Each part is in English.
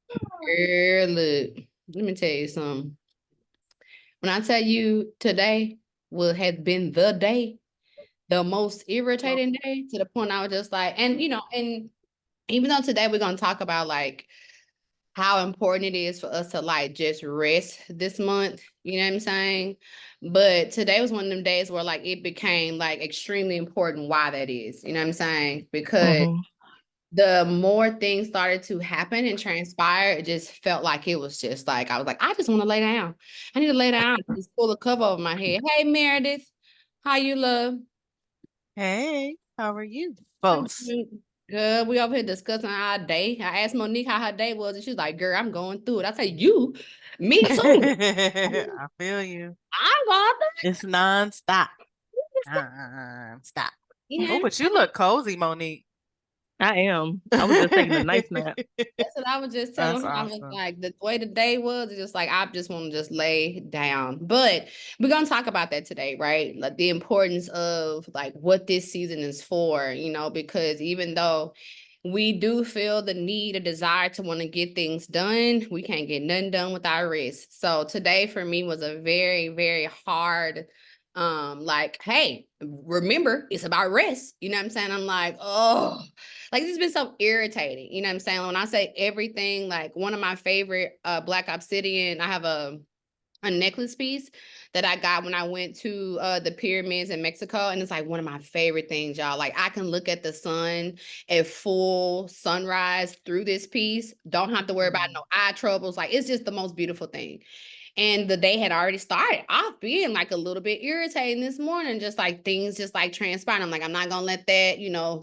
Girl, look, let me tell you something. When I tell you today will have been the day, the most irritating day to the point I was just like, and even though today we're gonna talk about like how important it is for us to like just rest this month, you know what I'm saying? But today was one of them days where like it became like extremely important why that is, you know what I'm saying? Because Mhm. the more things started to happen and transpire, it just felt like it was just like, I was like, I just want to lay down. I need to lay down, just pull a cover over my head. Hey, Meredith, how you love? Hey, how are you I'm folks? doing good. We over here discussing our day. I asked Monique how her day was, and she's like, girl, I'm going through it. I say, you, me too. I feel you. I'm going It's nonstop. through it. Nonstop. You Oh, know, but you look cozy, Monique. I am. I was just taking a nice nap. that's what I was just That's telling her. I was awesome. like, the way the day was, it's just like, I just want to just lay down. But we're going to talk about that today, right? Like the importance of like what this season is for, because even though we do feel the need, a desire to want to get things done, we can't get nothing done with our wrist. So today for me was a very, very hard, like, hey, remember, it's about rest. You know what I'm saying? I'm like, oh. Like this has been so irritating. You know what I'm saying? When I say everything, like one of my favorite black obsidian, I have a necklace piece that I got when I went to the pyramids in Mexico. And it's like one of my favorite things, y'all. Like I can look at the sun at full sunrise through this piece. Don't have to worry about no eye troubles. Like it's just the most beautiful thing. And the day had already started off being like a little bit irritating this morning, just like things just like transpiring. I'm like, I'm not gonna let that,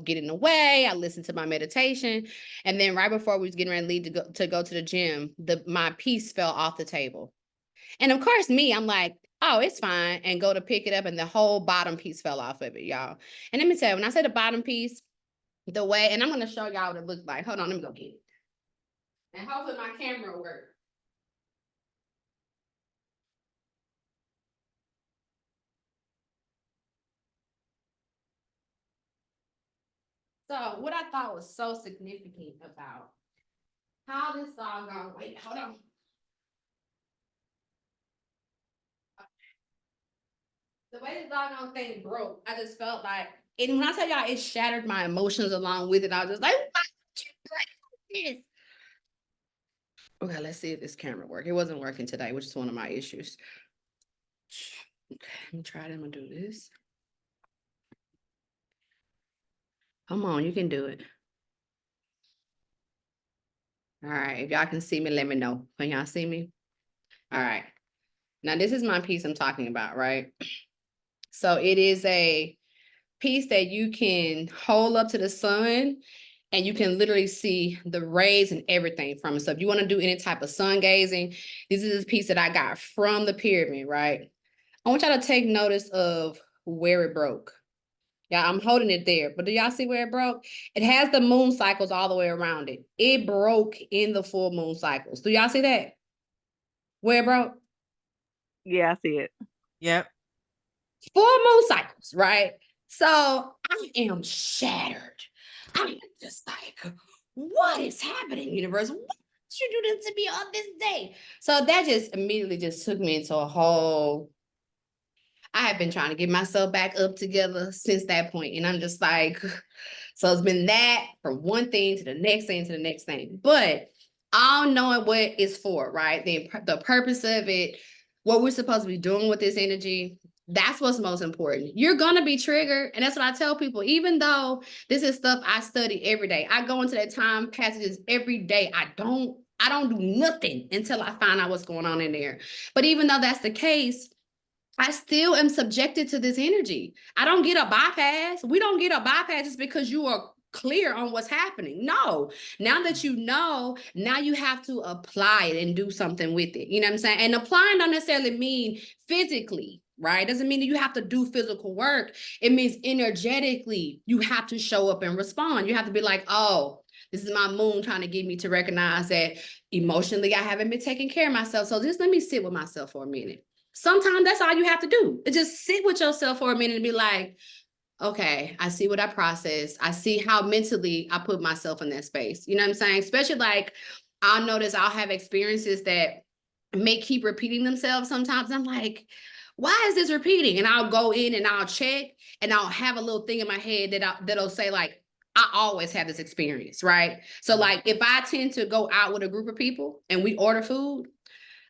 get in the way. I listened to my meditation. And then right before we was getting ready to leave to go to the gym, my piece fell off the table. And of course, me, I'm like, oh, it's fine, and go to pick it up, and the whole bottom piece fell off of it, y'all. And let me tell you, when I say the bottom piece, the way, and I'm gonna show y'all what it looks like. Hold on, let me go get it. And hopefully my camera works. So what I thought was so significant about how this doggone, wait, hold on. The way this doggone thing broke, I just felt like, and when I tell y'all it shattered my emotions along with it, I was just like, why did you break this? Okay, let's see if this camera works. It wasn't working today, which is one of my issues. Okay, let me try it. I'm gonna do this. Come on, you can do it. All right, if y'all can see me, let me know. Can y'all see me? All right. Now this is my piece I'm talking about, right? So it is a piece that you can hold up to the sun and you can literally see the rays and everything from it. So if you want to do any type of sun gazing, this is a piece that I got from the pyramid, right? I want y'all to take notice of where it broke. Yeah, I'm holding it there, but do y'all see where it broke? It has the moon cycles all the way around it. It broke in the full moon cycles. Do y'all see that? Where it broke? Yeah, I see it. Yep. Full moon cycles, right? So I am shattered. I'm just like, what is happening, universe? What did you do this to me on this day? So that just immediately just took me into a whole. I have been trying to get myself back up together since that point, and I'm just like, so it's been that from one thing to the next thing to the next thing. But all knowing what it's for, right? The purpose of it, what we're supposed to be doing with this energy, that's what's most important. You're gonna be triggered, and that's what I tell people. Even though this is stuff I study every day, I go into that time passages every day. I don't do nothing until I find out what's going on in there. But even though that's the case, I still am subjected to this energy. I don't get a bypass. We don't get a bypass just because you are clear on what's happening. No, now that you know, now you have to apply it and do something with it. You know what I'm saying? And applying don't necessarily mean physically, right? Doesn't mean that you have to do physical work. It means energetically, you have to show up and respond. You have to be like, oh, this is my moon trying to get me to recognize that emotionally I haven't been taking care of myself. So just let me sit with myself for a minute. Sometimes that's all you have to do. Just sit with yourself for a minute and be like, okay, I see what I process. I see how mentally I put myself in that space. You know what I'm saying? Especially like I'll notice I'll have experiences that may keep repeating themselves sometimes. I'm like, why is this repeating? And I'll go in and I'll check, and I'll have a little thing in my head that'll say like, I always have this experience, right? So like if I tend to go out with a group of people and we order food,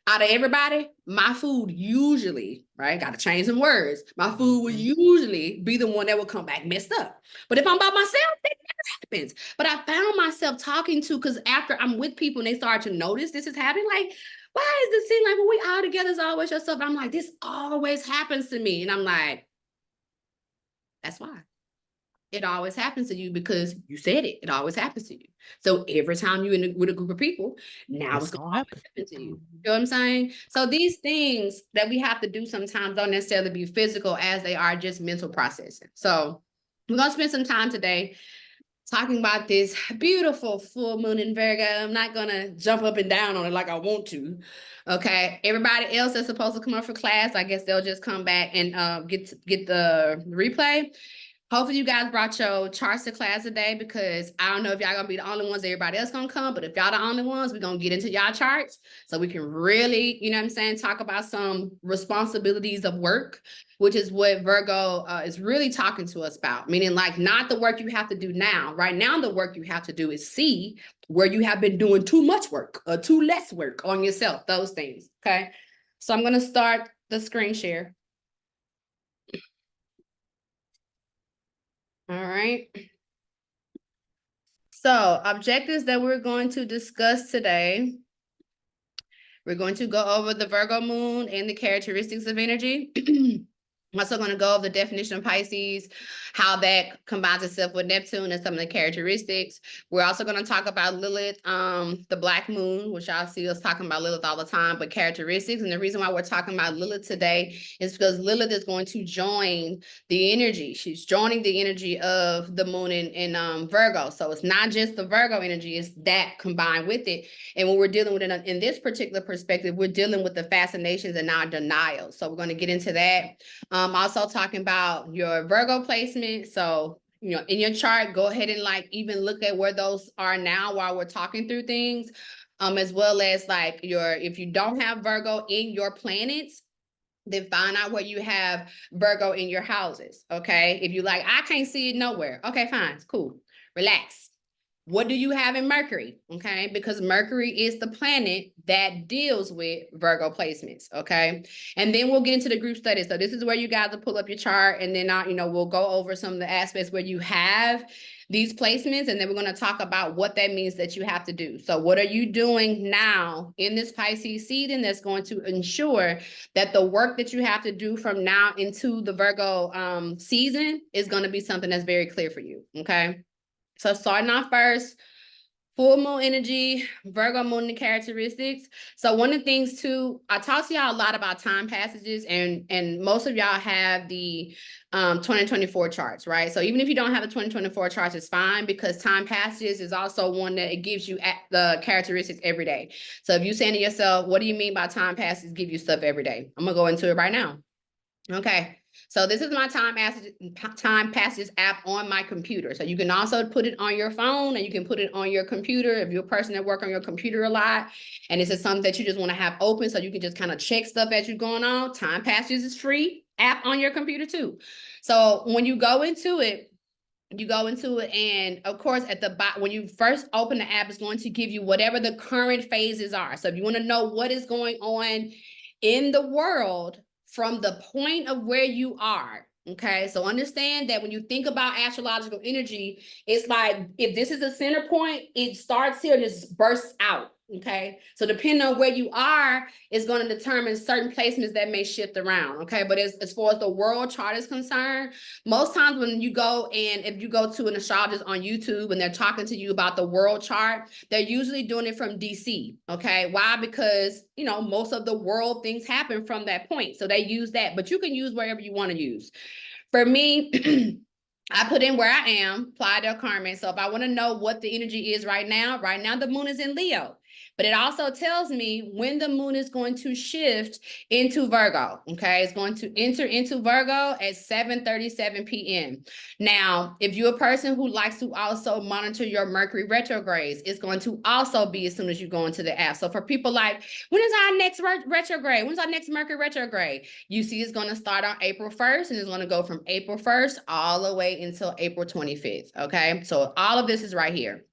out of everybody, my food usually, right? Got to change some words. My food would usually be the one that would come back messed up. But if I'm by myself, that never happens. But I found myself talking to, because after I'm with people and they start to notice this is happening, like, why is this seem like when we all together is always your stuff? I'm like, this always happens to me. And I'm like, that's why. It always happens to you because you said it. It always happens to you. So every time you're with a group of people, now it's gonna happen to you. You know what I'm saying? So these things that we have to do sometimes don't necessarily be physical, as they are just mental processing. So we're gonna spend some time today talking about this beautiful full moon in Virgo. I'm not gonna jump up and down on it like I want to. Okay, everybody else that's supposed to come up for class, I guess they'll just come back and get the replay. Hopefully you guys brought your charts to class today, because I don't know if y'all gonna be the only ones, everybody else gonna come, but if y'all the only ones, we're gonna get into y'all charts so we can really, you know what I'm saying, talk about some responsibilities of work, which is what Virgo is really talking to us about, meaning like not the work you have to do now. Right now, the work you have to do is see where you have been doing too much work or too less work on yourself, those things, okay? So I'm gonna start the screen share. All right. So objectives that we're going to discuss today. We're going to go over the Virgo moon and the characteristics of energy. I'm also going to go over the definition of Pisces, how that combines itself with Neptune and some of the characteristics. We're also going to talk about Lilith, the black moon, which y'all see us talking about Lilith all the time, but characteristics. And the reason why we're talking about Lilith today is because Lilith is going to join the energy. She's joining the energy of the moon in Virgo. So it's not just the Virgo energy, it's that combined with it. And when we're dealing with it in this particular perspective, we're dealing with the fascinations and our denials. So we're going to get into that. Also talking about your Virgo placement. So, you know, in your chart, go ahead and like even look at where those are now while we're talking through things. As well as like if you don't have Virgo in your planets, then find out where you have Virgo in your houses. Okay. If you like, I can't see it nowhere. Okay, fine. It's cool. Relax. What do you have in Mercury? Okay, because Mercury is the planet that deals with Virgo placements. Okay, and then we'll get into the group studies. So this is where you guys will pull up your chart, and then we'll go over some of the aspects where you have these placements, and then we're going to talk about what that means that you have to do. So what are you doing now in this Pisces season that's going to ensure that the work that you have to do from now into the Virgo season is going to be something that's very clear for you. Okay. So starting off first, full moon energy, Virgo moon and characteristics. So one of the things too, I talked to y'all a lot about time passages, and most of y'all have the 2024 charts, right? So even if you don't have the 2024 charts, it's fine, because time passages is also one that it gives you at the characteristics every day. So if you're saying to yourself, what do you mean by time passages give you stuff every day? I'm gonna go into it right now. Okay. So this is my time passages app on my computer. So you can also put it on your phone, and you can put it on your computer if you're a person that works on your computer a lot. And this is something that you just want to have open so you can just kind of check stuff as you're going on. Time passages is free app on your computer too. So when you go into it, and of course at the bottom, when you first open the app, it's going to give you whatever the current phases are. So if you want to know what is going on in the world from the point of where you are, okay? So understand that when you think about astrological energy, it's like if this is the center point, it starts here and just bursts out, okay? So depending on where you are, is going to determine certain placements that may shift around, okay? But as far as the world chart is concerned, most times when you go, and if you go to an astrologist on YouTube and they're talking to you about the world chart, they're usually doing it from DC, okay? Why? Because, most of the world things happen from that point. So they use that, but you can use wherever you want to use. For me, I put in where I am, Playa del Carmen. So if I want to know what the energy is right now the moon is in Leo. but it also tells me when the moon is going to shift into Virgo. Okay, it's going to enter into Virgo at 7:37 p.m. Now, if you're a person who likes to also monitor your Mercury retrogrades, it's going to also be as soon as you go into the app. So for people like, when is our next retrograde? When's our next Mercury retrograde? You see it's going to start on April 1st, and it's going to go from April 1st all the way until April 25th. Okay, so all of this is right here.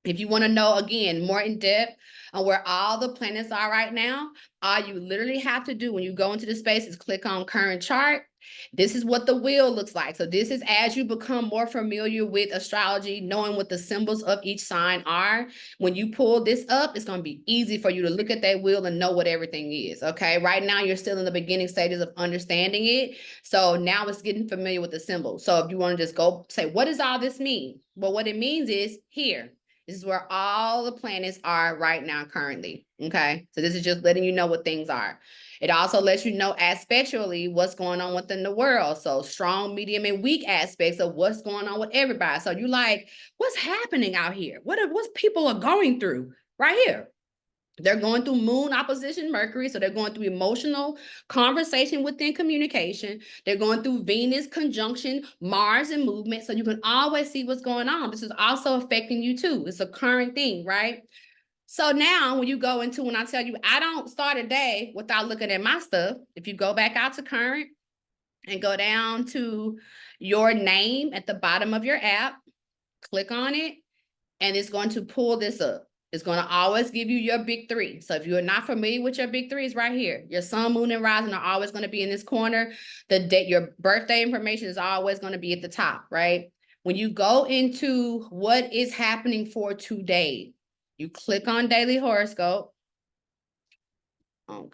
If you want to know, again, more in depth on where all the planets are right now, all you literally have to do when you go into the space is click on current chart. This is what the wheel looks like. So this is as you become more familiar with astrology, knowing what the symbols of each sign are. When you pull this up, it's going to be easy for you to look at that wheel and know what everything is. Okay, right now you're still in the beginning stages of understanding it. So now it's getting familiar with the symbols. So if you want to just go say, what does all this mean? Well, what it means is here. This is where all the planets are right now currently, okay? So this is just letting you know what things are. It also lets you know aspectually what's going on within the world. So strong, medium, and weak aspects of what's going on with everybody. So you like, what's happening out here? What's people are going through right here? They're going through moon opposition Mercury, so they're going through emotional conversation within communication. They're going through Venus conjunction Mars and movement, so you can always see what's going on. This is also affecting you too. It's a current thing, right? So now when you go into, when I tell you, I don't start a day without looking at my stuff. If you go back out to current and go down to your name at the bottom of your app, click on it, and it's going to pull this up. It's going to always give you your big three. So if you're not familiar with your big three, it's right here. Your sun, moon, and rising are always going to be in this corner. The date, your birthday information is always going to be at the top, right? When you go into what is happening for today, you click on daily horoscope. Oh,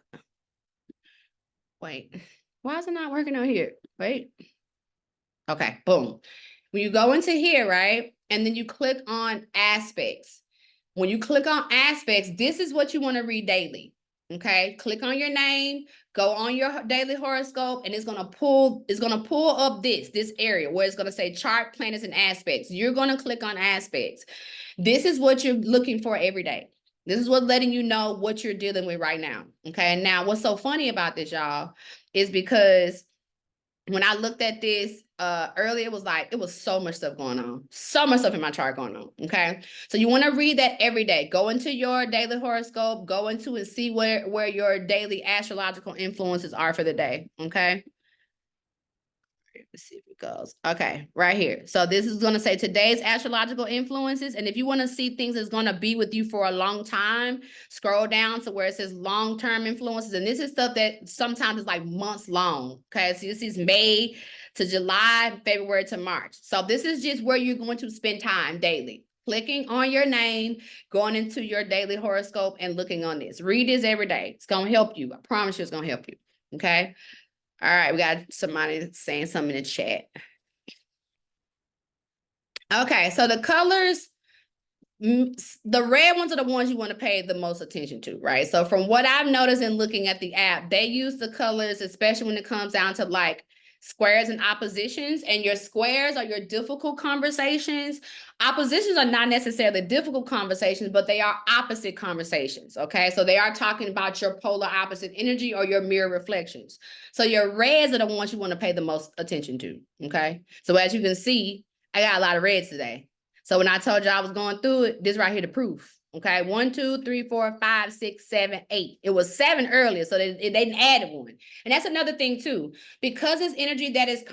wait, why is it not working out here? Wait. Okay, boom. When you go into here, right? And then you click on aspects. When you click on aspects, this is what you want to read daily. Okay, click on your name, go on your daily horoscope, and it's gonna pull up this area where it's gonna say chart, planets, and aspects. You're gonna click on aspects. This is what you're looking for every day. This is what's letting you know what you're dealing with right now. Okay, and now what's so funny about this, y'all, is because when I looked at this earlier, it was so much stuff going on. So much stuff in my chart going on. Okay. So you want to read that every day. Go into your daily horoscope, go into and see where your daily astrological influences are for the day. Okay. Let's see if it goes. Okay, right here. So this is going to say today's astrological influences. And if you want to see things that's going to be with you for a long time, scroll down to where it says long-term influences. And this is stuff that sometimes is like months long. Okay, so this is May to July, February to March. So this is just where you're going to spend time daily. Clicking on your name, going into your daily horoscope and looking on this. Read this every day. It's going to help you. I promise you it's going to help you. Okay. All right, we got somebody saying something in the chat. Okay, so the colors, the red ones are the ones you want to pay the most attention to, right? So from what I've noticed in looking at the app, they use the colors, especially when it comes down to like squares and oppositions, and your squares are your difficult conversations. Oppositions are not necessarily difficult conversations, but they are opposite conversations, okay? So they are talking about your polar opposite energy or your mirror reflections. So your reds are the ones you want to pay the most attention to, okay? So as you can see, I got a lot of reds today. So when I told you I was going through it, this right here the proof. Okay, 1, 2, 3, 4, 5, 6, 7, 8. It was 7 earlier, so they added one. And that's another thing too, because it's energy that is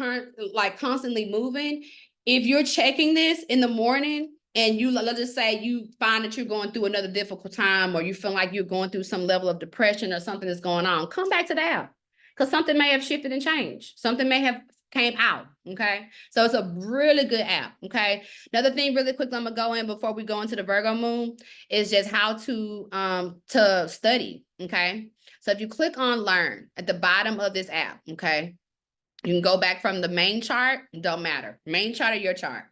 constantly moving. If you're checking this in the morning and let's just say you find that you're going through another difficult time, or you feel like you're going through some level of depression or something that's going on, come back to the app, because something may have shifted and changed. Something may have came out. Okay, so it's a really good app. Okay, another thing really quick I'm gonna go in before we go into the Virgo moon is just how to study. Okay, so if you click on learn at the bottom of this app, okay, you can go back from the main chart, don't matter, main chart or your chart.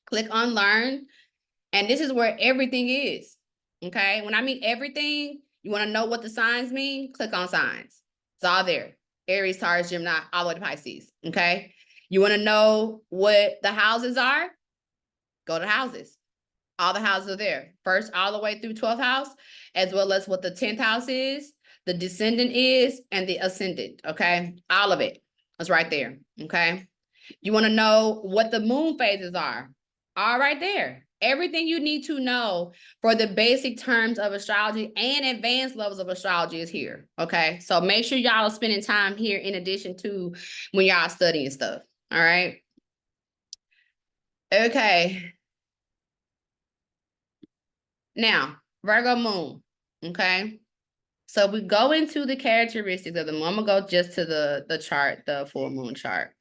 Click on learn, and this is where everything is. Okay, when I mean everything, you want to know what the signs mean, click on signs. It's all there. Aries, Taurus, Gemini, all the way to Pisces. Okay, you want to know what the houses are, go to houses. All the houses are there. First, all the way through 12th house, as well as what the 10th house is, the descendant is, and the ascendant, okay? All of it is right there, okay? You want to know what the moon phases are? All right there. Everything you need to know for the basic terms of astrology and advanced levels of astrology is here, okay? So make sure y'all are spending time here in addition to when y'all studying stuff, all right? Okay. Now, Virgo moon, okay? So we go into the characteristics of the moon. I'm gonna go just to the chart, the full moon chart.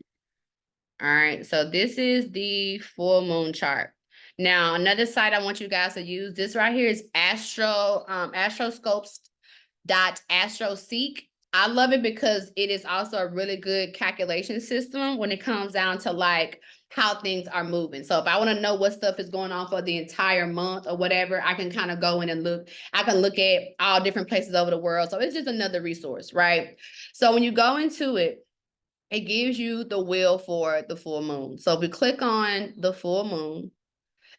All right, so this is the full moon chart. Now, another site I want you guys to use, this right here is astroscopes.astroseek. I love it because it is also a really good calculation system when it comes down to like how things are moving. So if I want to know what stuff is going on for the entire month or whatever, I can kind of go in and look. I can look at all different places over the world. So it's just another resource, right? So when you go into it, it gives you the wheel for the full moon. So if we click on the full moon,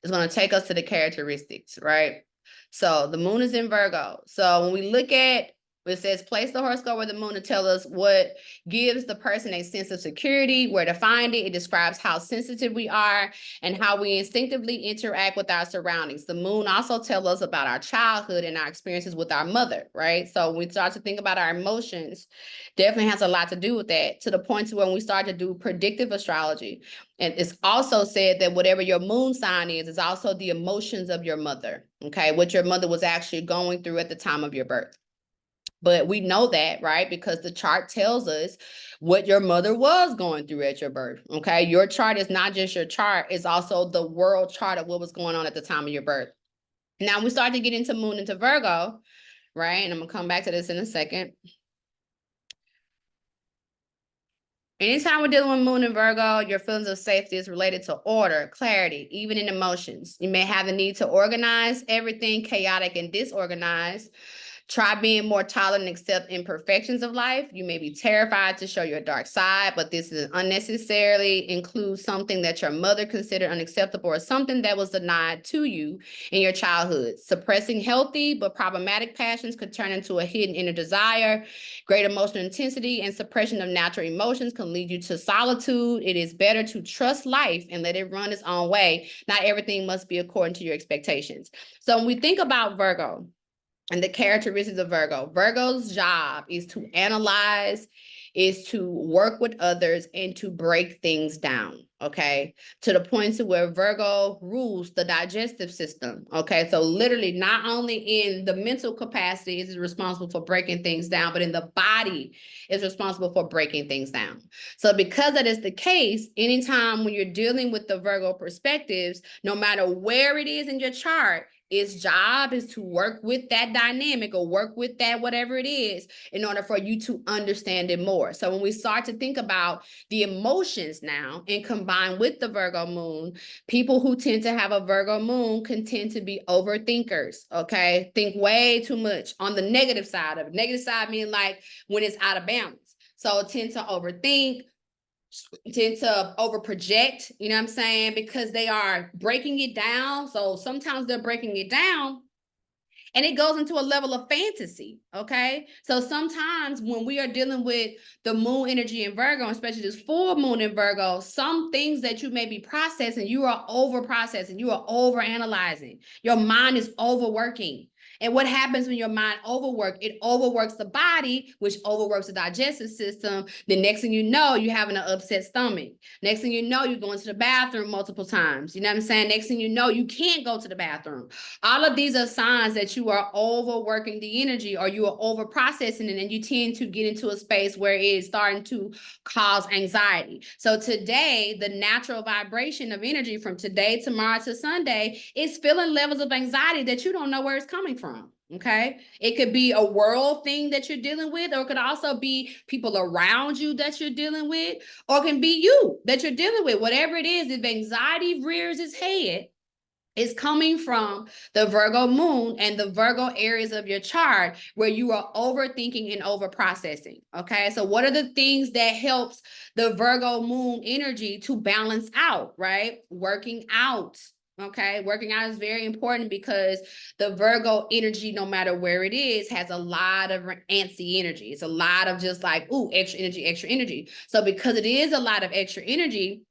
it's going to take us to the characteristics, right? So the moon is in Virgo. So when we look at, it says place the horoscope where the moon to tell us what gives the person a sense of security, where to find it. It describes how sensitive we are and how we instinctively interact with our surroundings. The moon also tells us about our childhood and our experiences with our mother, right? So when we start to think about our emotions, definitely has a lot to do with that, to the point to when we start to do predictive astrology. And it's also said that whatever your moon sign is also the emotions of your mother, okay? What your mother was actually going through at the time of your birth. But we know that, right? Because the chart tells us what your mother was going through at your birth, okay? Your chart is not just your chart, it's also the world chart of what was going on at the time of your birth. Now we start to get into moon into Virgo, right? And I'm gonna come back to this in a second. Anytime we're dealing with moon and Virgo, your feelings of safety is related to order, clarity, even in emotions. You may have the need to organize everything chaotic and disorganized. Try being more tolerant and accept imperfections of life. You may be terrified to show your dark side, but this is unnecessarily include something that your mother considered unacceptable or something that was denied to you in your childhood. Suppressing healthy but problematic passions could turn into a hidden inner desire. Great emotional intensity and suppression of natural emotions can lead you to solitude. It is better to trust life and let it run its own way. Not everything must be according to your expectations. So when we think about Virgo, and the characteristics of Virgo. Virgo's job is to analyze, is to work with others, and to break things down, okay? To the point to where Virgo rules the digestive system, okay? So literally not only in the mental capacity is it responsible for breaking things down, but in the body is responsible for breaking things down. So because that is the case, anytime when you're dealing with the Virgo perspectives, no matter where it is in your chart, its job is to work with that dynamic or work with that whatever it is in order for you to understand it more. So when we start to think about the emotions now and combine with the Virgo moon, people who tend to have a Virgo moon can tend to be overthinkers, okay? Think way too much on the negative side of it. Negative side meaning like when it's out of balance. So tend to overthink, tend to over project, you know what I'm saying? Because they are breaking it down. So sometimes they're breaking it down and it goes into a level of fantasy, okay? So sometimes when we are dealing with the moon energy in Virgo, especially this full moon in Virgo, some things that you may be processing, you are over processing, you are over analyzing. Your mind is overworking. And what happens when your mind overworks? It overworks the body, which overworks the digestive system. The next thing you know, you're having an upset stomach. Next thing you know, you're going to the bathroom multiple times. You know what I'm saying? Next thing you know, you can't go to the bathroom. All of these are signs that you are overworking the energy or you are over processing it, and you tend to get into a space where it is starting to cause anxiety. So today, the natural vibration of energy from today, tomorrow to Sunday is feeling levels of anxiety that you don't know where it's coming from. Okay, it could be a world thing that you're dealing with, or it could also be people around you that you're dealing with, or it can be you that you're dealing with. Whatever it is, if anxiety rears its head, is coming from the Virgo moon and the Virgo areas of your chart where you are overthinking and over processing. Okay, so what are the things that helps the Virgo moon energy to balance out, right? Working out, Okay, working out is very important because the Virgo energy, no matter where it is, has a lot of antsy energy. It's a lot of just like, ooh, extra energy, extra energy. So because it is a lot of extra energy,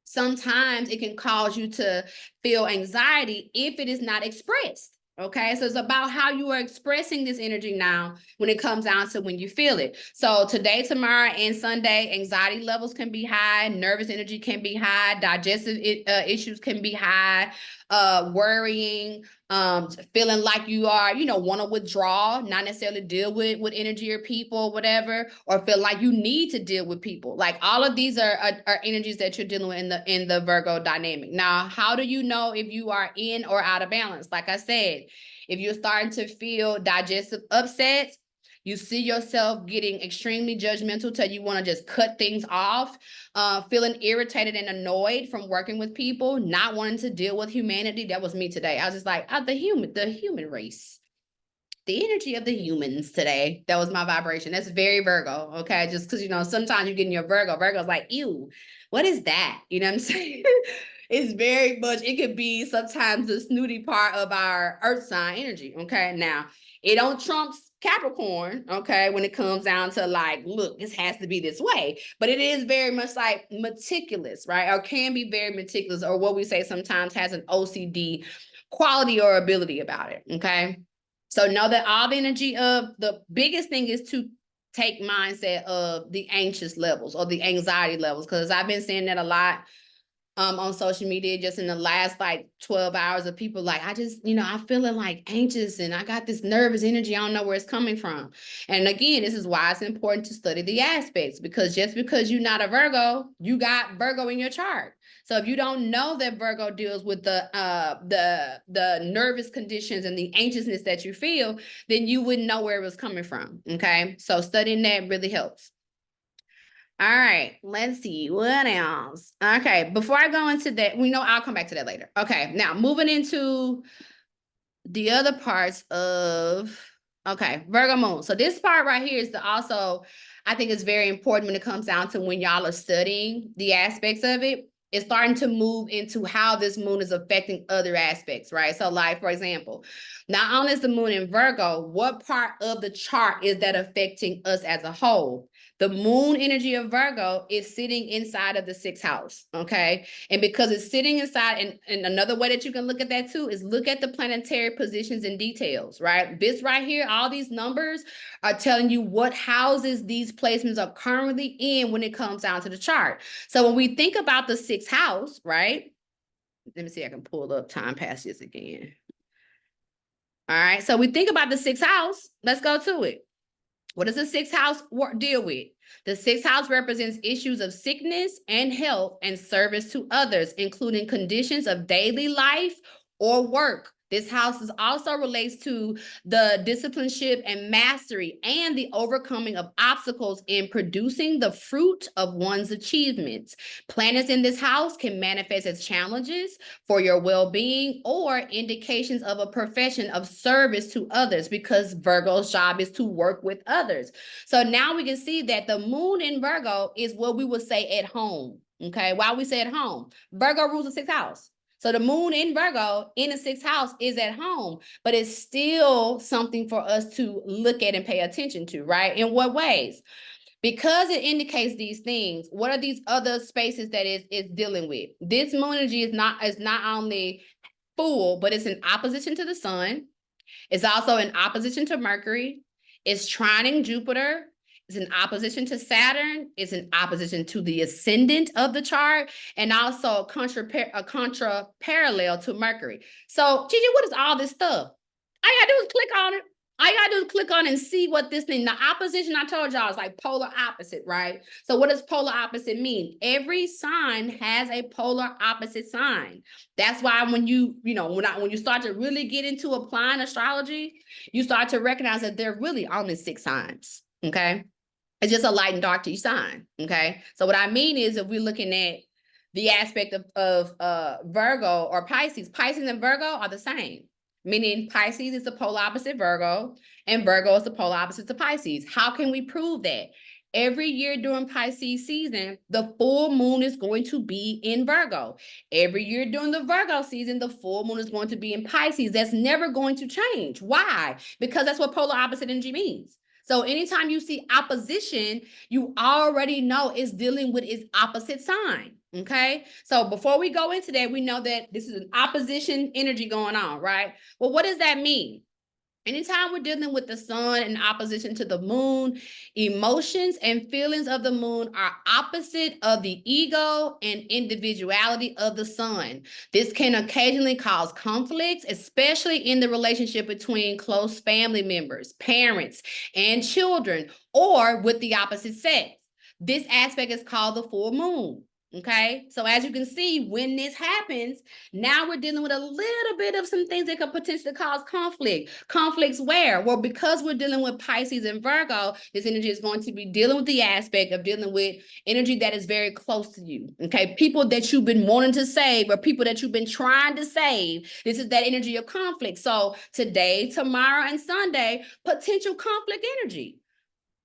sometimes it can cause you to feel anxiety if it is not expressed. Okay, so it's about how you are expressing this energy now when it comes down to when you feel it. So today, tomorrow, and Sunday, anxiety levels can be high, nervous energy can be high, digestive issues can be high, worrying, feeling like you are, want to withdraw, not necessarily deal with energy or people, whatever, or feel like you need to deal with people. Like all of these are energies that you're dealing with in the Virgo dynamic. Now, how do you know if you are in or out of balance? Like I said, if you're starting to feel digestive upsets, you see yourself getting extremely judgmental till you want to just cut things off, feeling irritated and annoyed from working with people, not wanting to deal with humanity. That was me today. I was just like, the human race, the energy of the humans today. That was my vibration. That's very Virgo. Okay. Just because, sometimes you get in your Virgo's like, ew, what is that? You know what I'm saying? It's very much, it could be sometimes the snooty part of our earth sign energy. Okay. Now, it don't trump Capricorn, okay, when it comes down to like, look, this has to be this way. But it is very much like meticulous, right? Or can be very meticulous, or what we say sometimes has an OCD quality or ability about it. Okay. So know that all the energy of the biggest thing is to take mindset of the anxious levels or the anxiety levels, because I've been seeing that a lot on social media just in the last like 12 hours of people like, I just, I'm feeling like anxious and I got this nervous energy. I don't know where it's coming from. And again, this is why it's important to study the aspects, because just because you're not a Virgo, you got Virgo in your chart. So if you don't know that Virgo deals with the nervous conditions and the anxiousness that you feel, then you wouldn't know where it was coming from. Okay. So studying that really helps. All right, let's see what else. Okay, before I go into that, I'll come back to that later. Okay, now moving into the other parts of, okay, Virgo moon. So this part right here is I think it's very important when it comes down to when y'all are studying the aspects of it. It's starting to move into how this moon is affecting other aspects, right? So like, for example, not only is the moon in Virgo, what part of the chart is that affecting us as a whole? The moon energy of Virgo is sitting inside of the sixth house, okay? And because it's sitting inside, and another way that you can look at that too is look at the planetary positions and details, right? This right here, all these numbers are telling you what houses these placements are currently in when it comes down to the chart. So when we think about the sixth house, right? Let me see if I can pull up time passages again. All right, so we think about the sixth house. Let's go to it. What does the sixth house deal with? The sixth house represents issues of sickness and health and service to others, including conditions of daily life or work. This house also relates to the discipleship and mastery and the overcoming of obstacles in producing the fruit of one's achievements. Planets in this house can manifest as challenges for your well-being or indications of a profession of service to others, because Virgo's job is to work with others. So now we can see that the moon in Virgo is what we would say at home. Okay, why we say at home? Virgo rules the sixth house. So the moon in Virgo in the sixth house is at home, but it's still something for us to look at and pay attention to, right? In what ways? Because it indicates these things, what are these other spaces that it's dealing with? This moon energy is not only full, but it's in opposition to the sun. It's also in opposition to Mercury. It's trining Jupiter. It's in opposition to Saturn. It's in opposition to the ascendant of the chart, and also a contra parallel to Mercury. So, Gigi, what is all this stuff? All you gotta do is click on it. All you gotta do is click on it and see what this thing, the opposition I told y'all is like polar opposite, right? So what does polar opposite mean? Every sign has a polar opposite sign. That's why when you start to really get into applying astrology, you start to recognize that there are really only 6 signs, okay? It's just a light and dark to each sign, okay? So what I mean is, if we're looking at the aspect of Virgo or Pisces, Pisces and Virgo are the same. Meaning Pisces is the polar opposite Virgo, and Virgo is the polar opposite to Pisces. How can we prove that? Every year during Pisces season, the full moon is going to be in Virgo. Every year during the Virgo season, the full moon is going to be in Pisces. That's never going to change. Why? Because that's what polar opposite energy means. So anytime you see opposition, you already know it's dealing with its opposite sign. Okay. So before we go into that, we know that this is an opposition energy going on, right? Well, what does that mean? Anytime we're dealing with the sun in opposition to the moon, emotions and feelings of the moon are opposite of the ego and individuality of the sun. This can occasionally cause conflicts, especially in the relationship between close family members, parents, and children, or with the opposite sex. This aspect is called the full moon. Okay, so as you can see, when this happens, now we're dealing with a little bit of some things that could potentially cause conflict. Conflicts where? Well, because we're dealing with Pisces and Virgo, this energy is going to be dealing with the aspect of dealing with energy that is very close to you. Okay, people that you've been wanting to save or people that you've been trying to save. This is that energy of conflict. So today, tomorrow, and Sunday, potential conflict energy.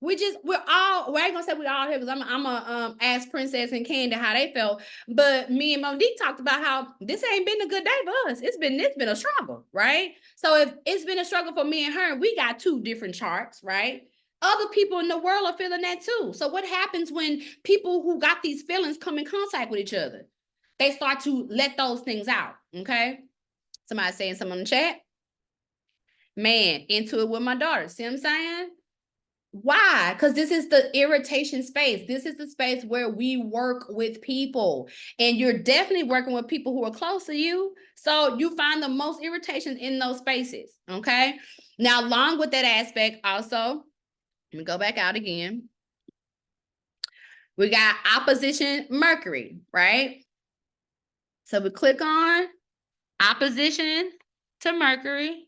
I ain't gonna say we all here because I'm a ask Princess and Candy how they felt. But me and Monique talked about how this ain't been a good day for us. It's been a struggle, right? So if it's been a struggle for me and her, we got two different charts, right? Other people in the world are feeling that too. So what happens when people who got these feelings come in contact with each other? They start to let those things out. Okay. Somebody saying something in the chat. Man, into it with my daughter. See what I'm saying? Why? Because this is the irritation space. This is the space where we work with people. And you're definitely working with people who are close to you. So you find the most irritations in those spaces. Okay. Now, along with that aspect, also, let me go back out again. We got opposition Mercury, right? So we click on opposition to Mercury.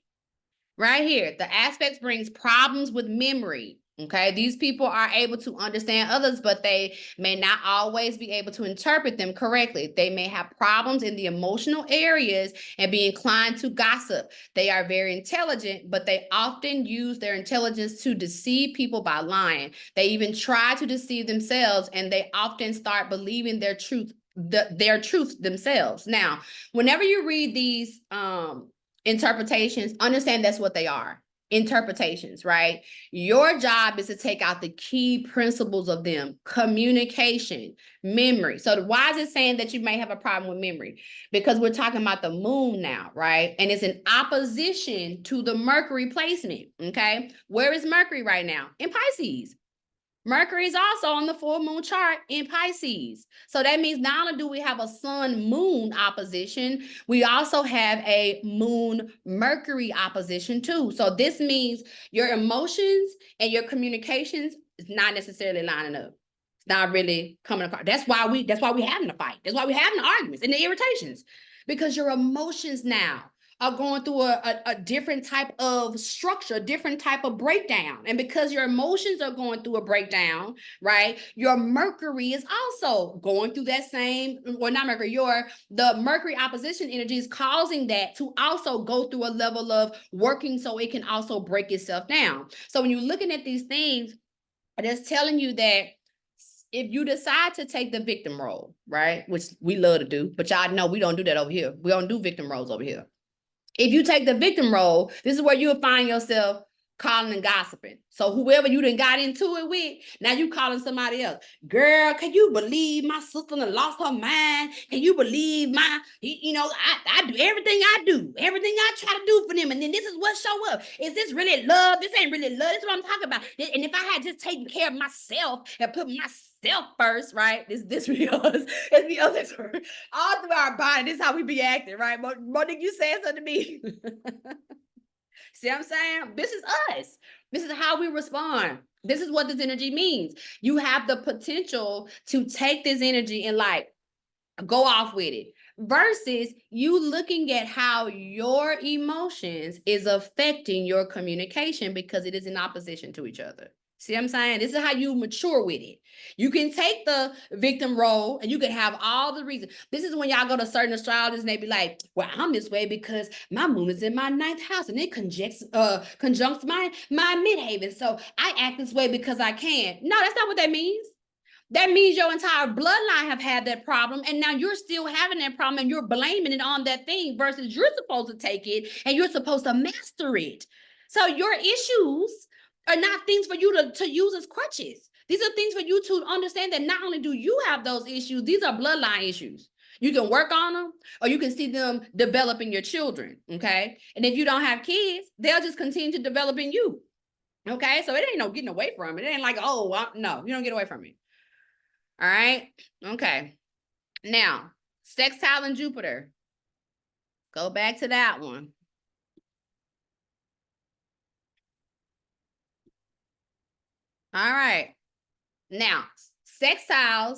Right here, the aspects brings problems with memory. Okay, these people are able to understand others, but they may not always be able to interpret them correctly. They may have problems in the emotional areas and be inclined to gossip. They are very intelligent, but they often use their intelligence to deceive people by lying. They even try to deceive themselves, and they often start believing their truth themselves. Now, whenever you read these interpretations, understand that's what they are. Interpretations, right? Your job is to take out the key principles of them: communication, memory. So why is it saying that you may have a problem with memory? Because we're talking about the moon now, right? And it's in opposition to the Mercury placement. Okay, where is Mercury right now? In Pisces. Mercury is also on the full moon chart in Pisces. So that means not only do we have a sun-moon opposition, we also have a moon-Mercury opposition too. So this means your emotions and your communications is not necessarily lining up. It's not really coming across. That's why we having a fight. That's why we having the arguments and the irritations. Because your emotions now are going through a different type of structure, a different type of breakdown. And because your emotions are going through a breakdown, right, your Mercury is also going through that same, or not Mercury, the Mercury opposition energy is causing that to also go through a level of working so it can also break itself down. So when you're looking at these things, I'm just telling you that if you decide to take the victim role, right, which we love to do, but y'all know we don't do that over here. We don't do victim roles over here. If you take the victim role, this is where you'll find yourself calling and gossiping. So whoever you done got into it with, now you calling somebody else. Girl, can you believe my sister done lost her mind? Can you believe I do everything I do, everything I try to do for them, and then this is what show up. Is this really love? This ain't really love. This is what I'm talking about. And if I had just taken care of myself and put myself first, right? This be us. It's be us all through our body. This is how we be acting, right? Monique, you saying something to me? See what I'm saying? This is us. This is how we respond. This is what this energy means. You have the potential to take this energy and like go off with it, versus you looking at how your emotions is affecting your communication because it is in opposition to each other. See what I'm saying? This is how you mature with it. You can take the victim role and you can have all the reasons. This is when y'all go to certain astrologers and they be like, well, I'm this way because my moon is in my 9th house and it conjuncts my midhaven. So I act this way because I can. No, that's not what that means. That means your entire bloodline have had that problem, and now you're still having that problem, and you're blaming it on that thing versus you're supposed to take it and you're supposed to master it. So your issues are not things for you to use as crutches. These are things for you to understand that not only do you have those issues, these are bloodline issues. You can work on them, or you can see them develop in your children, okay? And if you don't have kids, they'll just continue to develop in you, okay? So it ain't no getting away from it. It ain't like, oh, no, you don't get away from it. All right. Okay. Now, sextile and Jupiter. Go back to that one. All right. Now, sextiles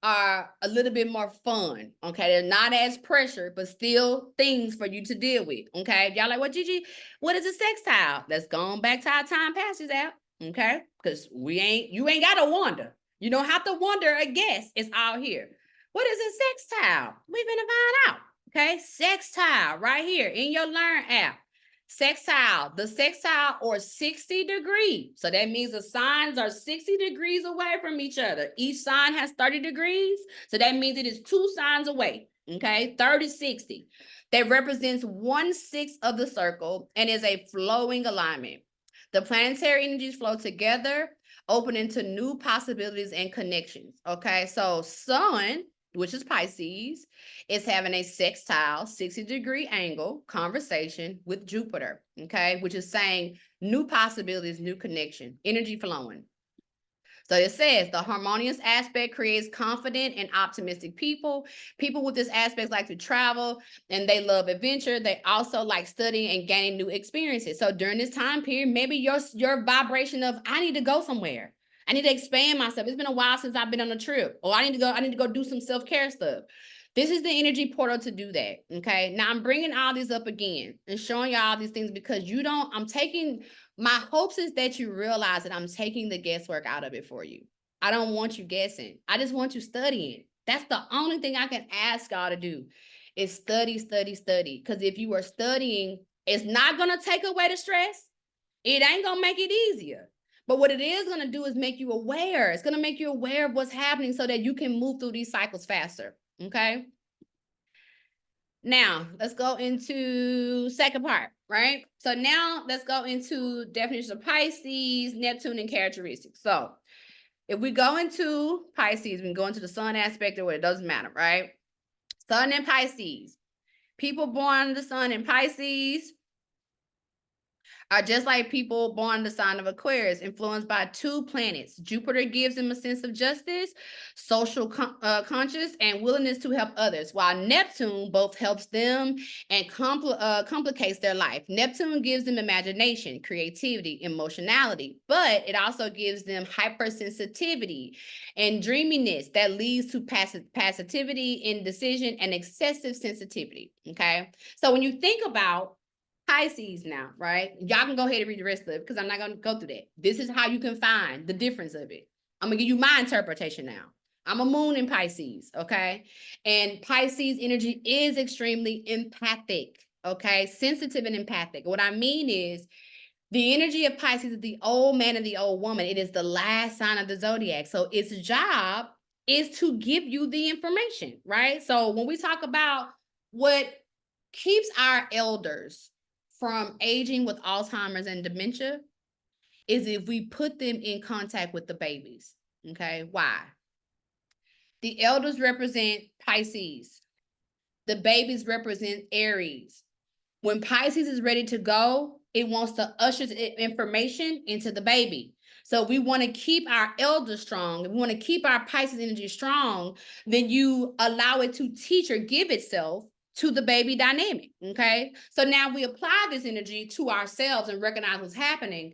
are a little bit more fun. Okay. They're not as pressure, but still things for you to deal with. Okay. Y'all like, what, Gigi? What is a sextile? Let's go back to our time passes out. Okay. Because you ain't got to wonder. You don't have to wonder a guess. It's all here. What is a sextile? We're going to find out. Okay. Sextile right here in your Learn app. Sextile, the sextile or 60 degrees. So that means the signs are 60 degrees away from each other. Each sign has 30 degrees. So that means it is 2 signs away. Okay. 30, 60. That represents 1/6 of the circle and is a flowing alignment. The planetary energies flow together, opening to new possibilities and connections. Okay, so Sun, which is Pisces, is having a sextile 60-degree angle conversation with Jupiter, okay, which is saying new possibilities, new connection, energy flowing. So it says the harmonious aspect creates confident and optimistic people. People with this aspect like to travel and they love adventure. They also like studying and gaining new experiences. So during this time period, maybe your vibration of I need to go somewhere. I need to expand myself. It's been a while since I've been on a trip. Or I need to go do some self-care stuff. This is the energy portal to do that. Okay. Now I'm bringing all these up again and showing you all these things because my hopes is that you realize that I'm taking the guesswork out of it for you. I don't want you guessing. I just want you studying. That's the only thing I can ask y'all to do is study, study, study. Because if you are studying, it's not going to take away the stress. It ain't going to make it easier. But what it is going to do is make you aware. It's going to make you aware of what's happening so that you can move through these cycles faster. Okay. Now, let's go into second part, right? So now let's go into definition of Pisces, Neptune, and characteristics. So if we go into Pisces, we can go into the sun aspect or what, it doesn't matter, right? Sun and Pisces. People born in the sun in Pisces are just like people born in the sign of Aquarius, influenced by 2 planets. Jupiter gives them a sense of justice, social conscious, and willingness to help others, while Neptune both helps them and complicates their life. Neptune gives them imagination, creativity, emotionality, but it also gives them hypersensitivity and dreaminess that leads to passivity, indecision, and excessive sensitivity, okay? So when you think about Pisces now, right? Y'all can go ahead and read the rest of it because I'm not going to go through that. This is how you can find the difference of it. I'm going to give you my interpretation now. I'm a moon in Pisces, okay? And Pisces energy is extremely empathic, okay? Sensitive and empathic. What I mean is the energy of Pisces is the old man and the old woman. It is the last sign of the zodiac. So its job is to give you the information, right? So when we talk about what keeps our elders from aging with Alzheimer's and dementia is if we put them in contact with the babies. Okay, why? The elders represent Pisces. The babies represent Aries. When Pisces is ready to go, it wants to usher information into the baby. So we want to keep our elders strong. We want to keep our Pisces energy strong. Then you allow it to teach or give itself to the baby dynamic, okay? So now we apply this energy to ourselves and recognize what's happening.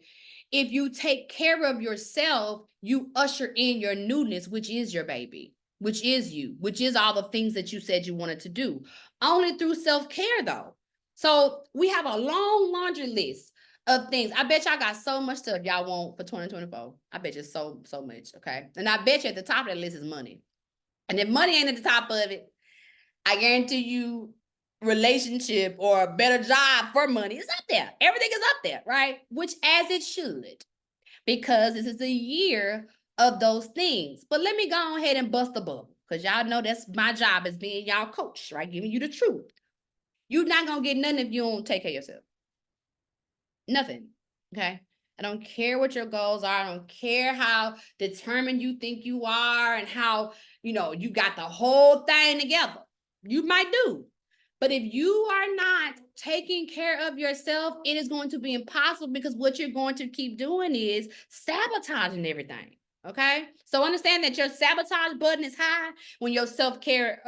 If you take care of yourself, you usher in your newness, which is your baby, which is you, which is all the things that you said you wanted to do. Only through self-care though. So we have a long laundry list of things. I bet y'all got so much stuff y'all want for 2024. I bet you so much, okay? And I bet you at the top of that list is money. And if money ain't at the top of it, I guarantee you relationship or a better job for money is up there. Everything is up there, right? Which as it should, because this is a year of those things. But let me go ahead and bust the bubble, because y'all know that's my job as being y'all coach, right? Giving you the truth. You're not going to get nothing if you don't take care of yourself. Nothing, okay? I don't care what your goals are. I don't care how determined you think you are and how, you know, you got the whole thing together. You might do. But if you are not taking care of yourself, it is going to be impossible, because what you're going to keep doing is sabotaging everything. Okay? So understand that your sabotage button is high when your self-care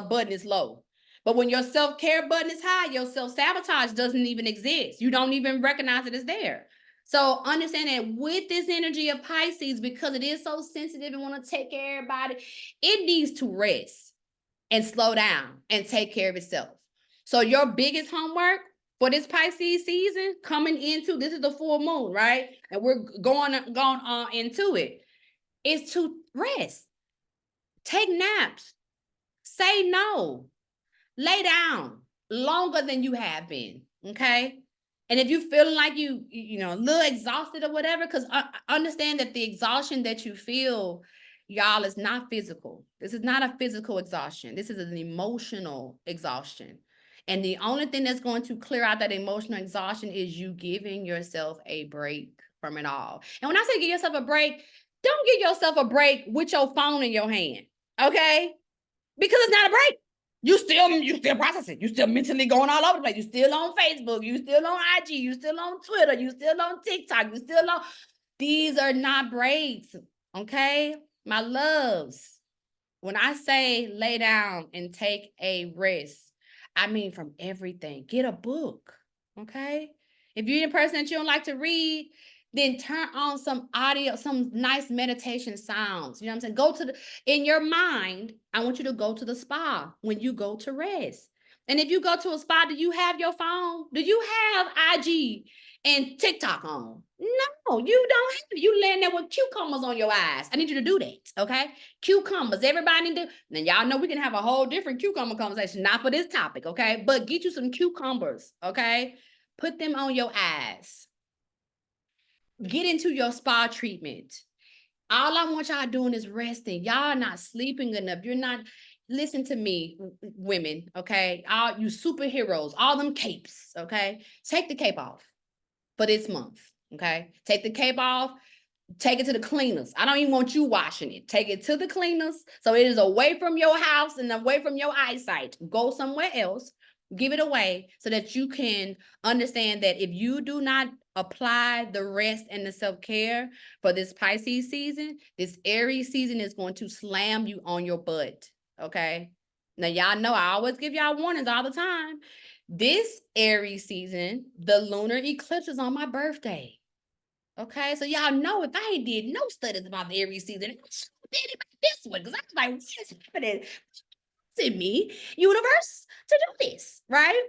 button is low. But when your self-care button is high, your self-sabotage doesn't even exist. You don't even recognize it as there. So understand that with this energy of Pisces, because it is so sensitive and want to take care of everybody, it needs to rest and slow down and take care of itself. So your biggest homework for this Pisces season coming into, this is the full moon, right? And we're going on into it, is to rest, take naps, say no, lay down longer than you have been, okay? And if you feeling like you know, a little exhausted or whatever, because understand that the exhaustion that you feel, y'all, is not physical. This is not a physical exhaustion. This is an emotional exhaustion. And the only thing that's going to clear out that emotional exhaustion is you giving yourself a break from it all. And when I say give yourself a break, don't give yourself a break with your phone in your hand, okay? Because it's not a break. You still processing. You still mentally going all over the place. You still on Facebook. You still on IG. You still on Twitter. You still on TikTok. You still on. These are not breaks. Okay, my loves. When I say lay down and take a rest, I mean from everything. Get a book. Okay. If you're a person that you don't like to read, then turn on some audio, some nice meditation sounds. You know what I'm saying? Go to in your mind, I want you to go to the spa when you go to rest. And if you go to a spa, do you have your phone? Do you have IG and TikTok on? No, you don't have it. You laying there with cucumbers on your eyes. I need you to do that, okay? Cucumbers, everybody need to, and y'all know we can have a whole different cucumber conversation, not for this topic, okay? But get you some cucumbers, okay? Put them on your eyes. Get into your spa treatment. All I want y'all doing is resting. Y'all not sleeping enough. You're not, listen to me, women, okay? All you superheroes, all them capes, okay? Take the cape off for this month, okay? Take the cape off, take it to the cleaners. I don't even want you washing it. Take it to the cleaners so it is away from your house and away from your eyesight. Go somewhere else, give it away so that you can understand that if you do not apply the rest and the self-care for this Pisces season, this Aries season is going to slam you on your butt, okay? Now, y'all know I always give y'all warnings all the time. This Aries season, the lunar eclipse is on my birthday. Okay, so y'all know if I ain't did no studies about the Aries season, I did about this one, because I was like, what is happening? It's in me, universe, to do this, right?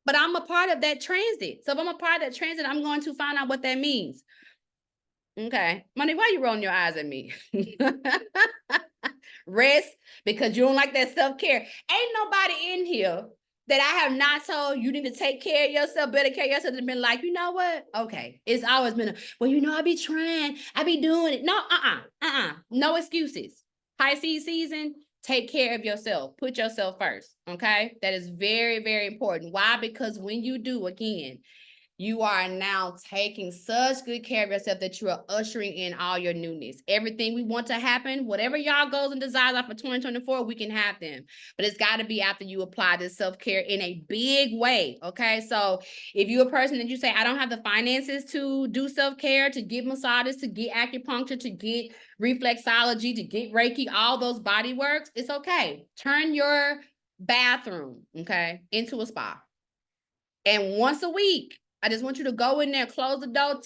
But I'm a part of that transit. So if I'm a part of that transit, I'm going to find out what that means. Okay, Money, why you rolling your eyes at me? Rest, because you don't like that self-care. Ain't nobody in here that I have not told you need to take care of yourself, better care of yourself, and been like, you know what? Okay. It's always been well, you know, I be trying, I be doing it. No, no excuses. Pisces season, take care of yourself. Put yourself first. Okay. That is very, very important. Why? Because when you do, again, you are now taking such good care of yourself that you are ushering in all your newness. Everything we want to happen, whatever y'all goals and desires are for 2024, we can have them. But it's got to be after you apply this self-care in a big way, okay? So if you're a person that you say, I don't have the finances to do self-care, to get massages, to get acupuncture, to get reflexology, to get Reiki, all those body works, it's okay. Turn your bathroom, okay, into a spa. And once a week, I just want you to go in there, close the door,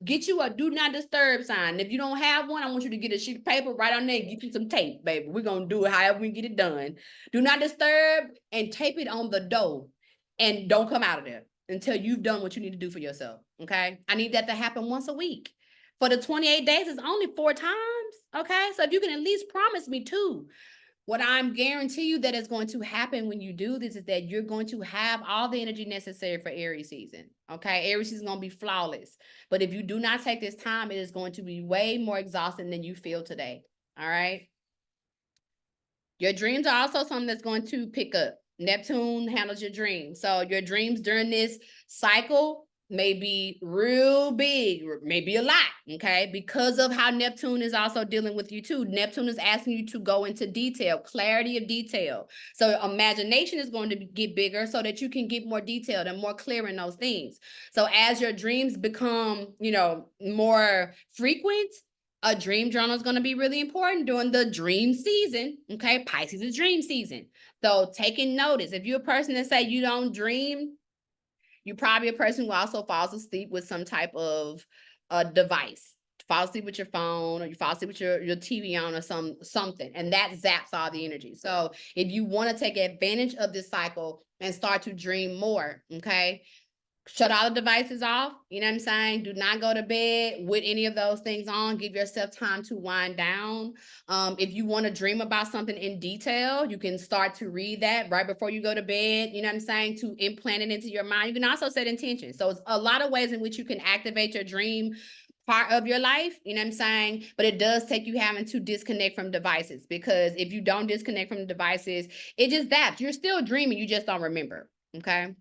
get you a do not disturb sign. If you don't have one, I want you to get a sheet of paper right on there, get you some tape, baby. We're going to do it however we get it done. Do not disturb and tape it on the door, and don't come out of there until you've done what you need to do for yourself. Okay. I need that to happen once a week. For the 28 days, it's only 4 times. Okay. So if you can at least promise me 2, what I'm guarantee you that is going to happen when you do this is that you're going to have all the energy necessary for Aries season. Okay. Aries season is going to be flawless. But if you do not take this time, it is going to be way more exhausting than you feel today. All right. Your dreams are also something that's going to pick up. Neptune handles your dreams. So your dreams during this cycle may be real big, maybe a lot, okay? Because of how Neptune is also dealing with you too. Neptune is asking you to go into detail, clarity of detail. So imagination is going to get bigger so that you can get more detailed and more clear in those things. So as your dreams become, more frequent, a dream journal is going to be really important during the dream season. Okay. Pisces is dream season. So taking notice, if you're a person that say you don't dream, you're probably a person who also falls asleep with some type of device. Fall asleep with your phone, or you fall asleep with your TV on, or something, and that zaps all the energy. So if you want to take advantage of this cycle and start to dream more, okay, shut all the devices off. You know what I'm saying? Do not go to bed with any of those things on. Give yourself time to wind down. If you want to dream about something in detail, you can start to read that right before you go to bed. You know what I'm saying? To implant it into your mind. You can also set intentions. So it's a lot of ways in which you can activate your dream part of your life, you know what I'm saying? But it does take you having to disconnect from devices, because if you don't disconnect from the devices, it just zaps. You're still dreaming, you just don't remember, okay?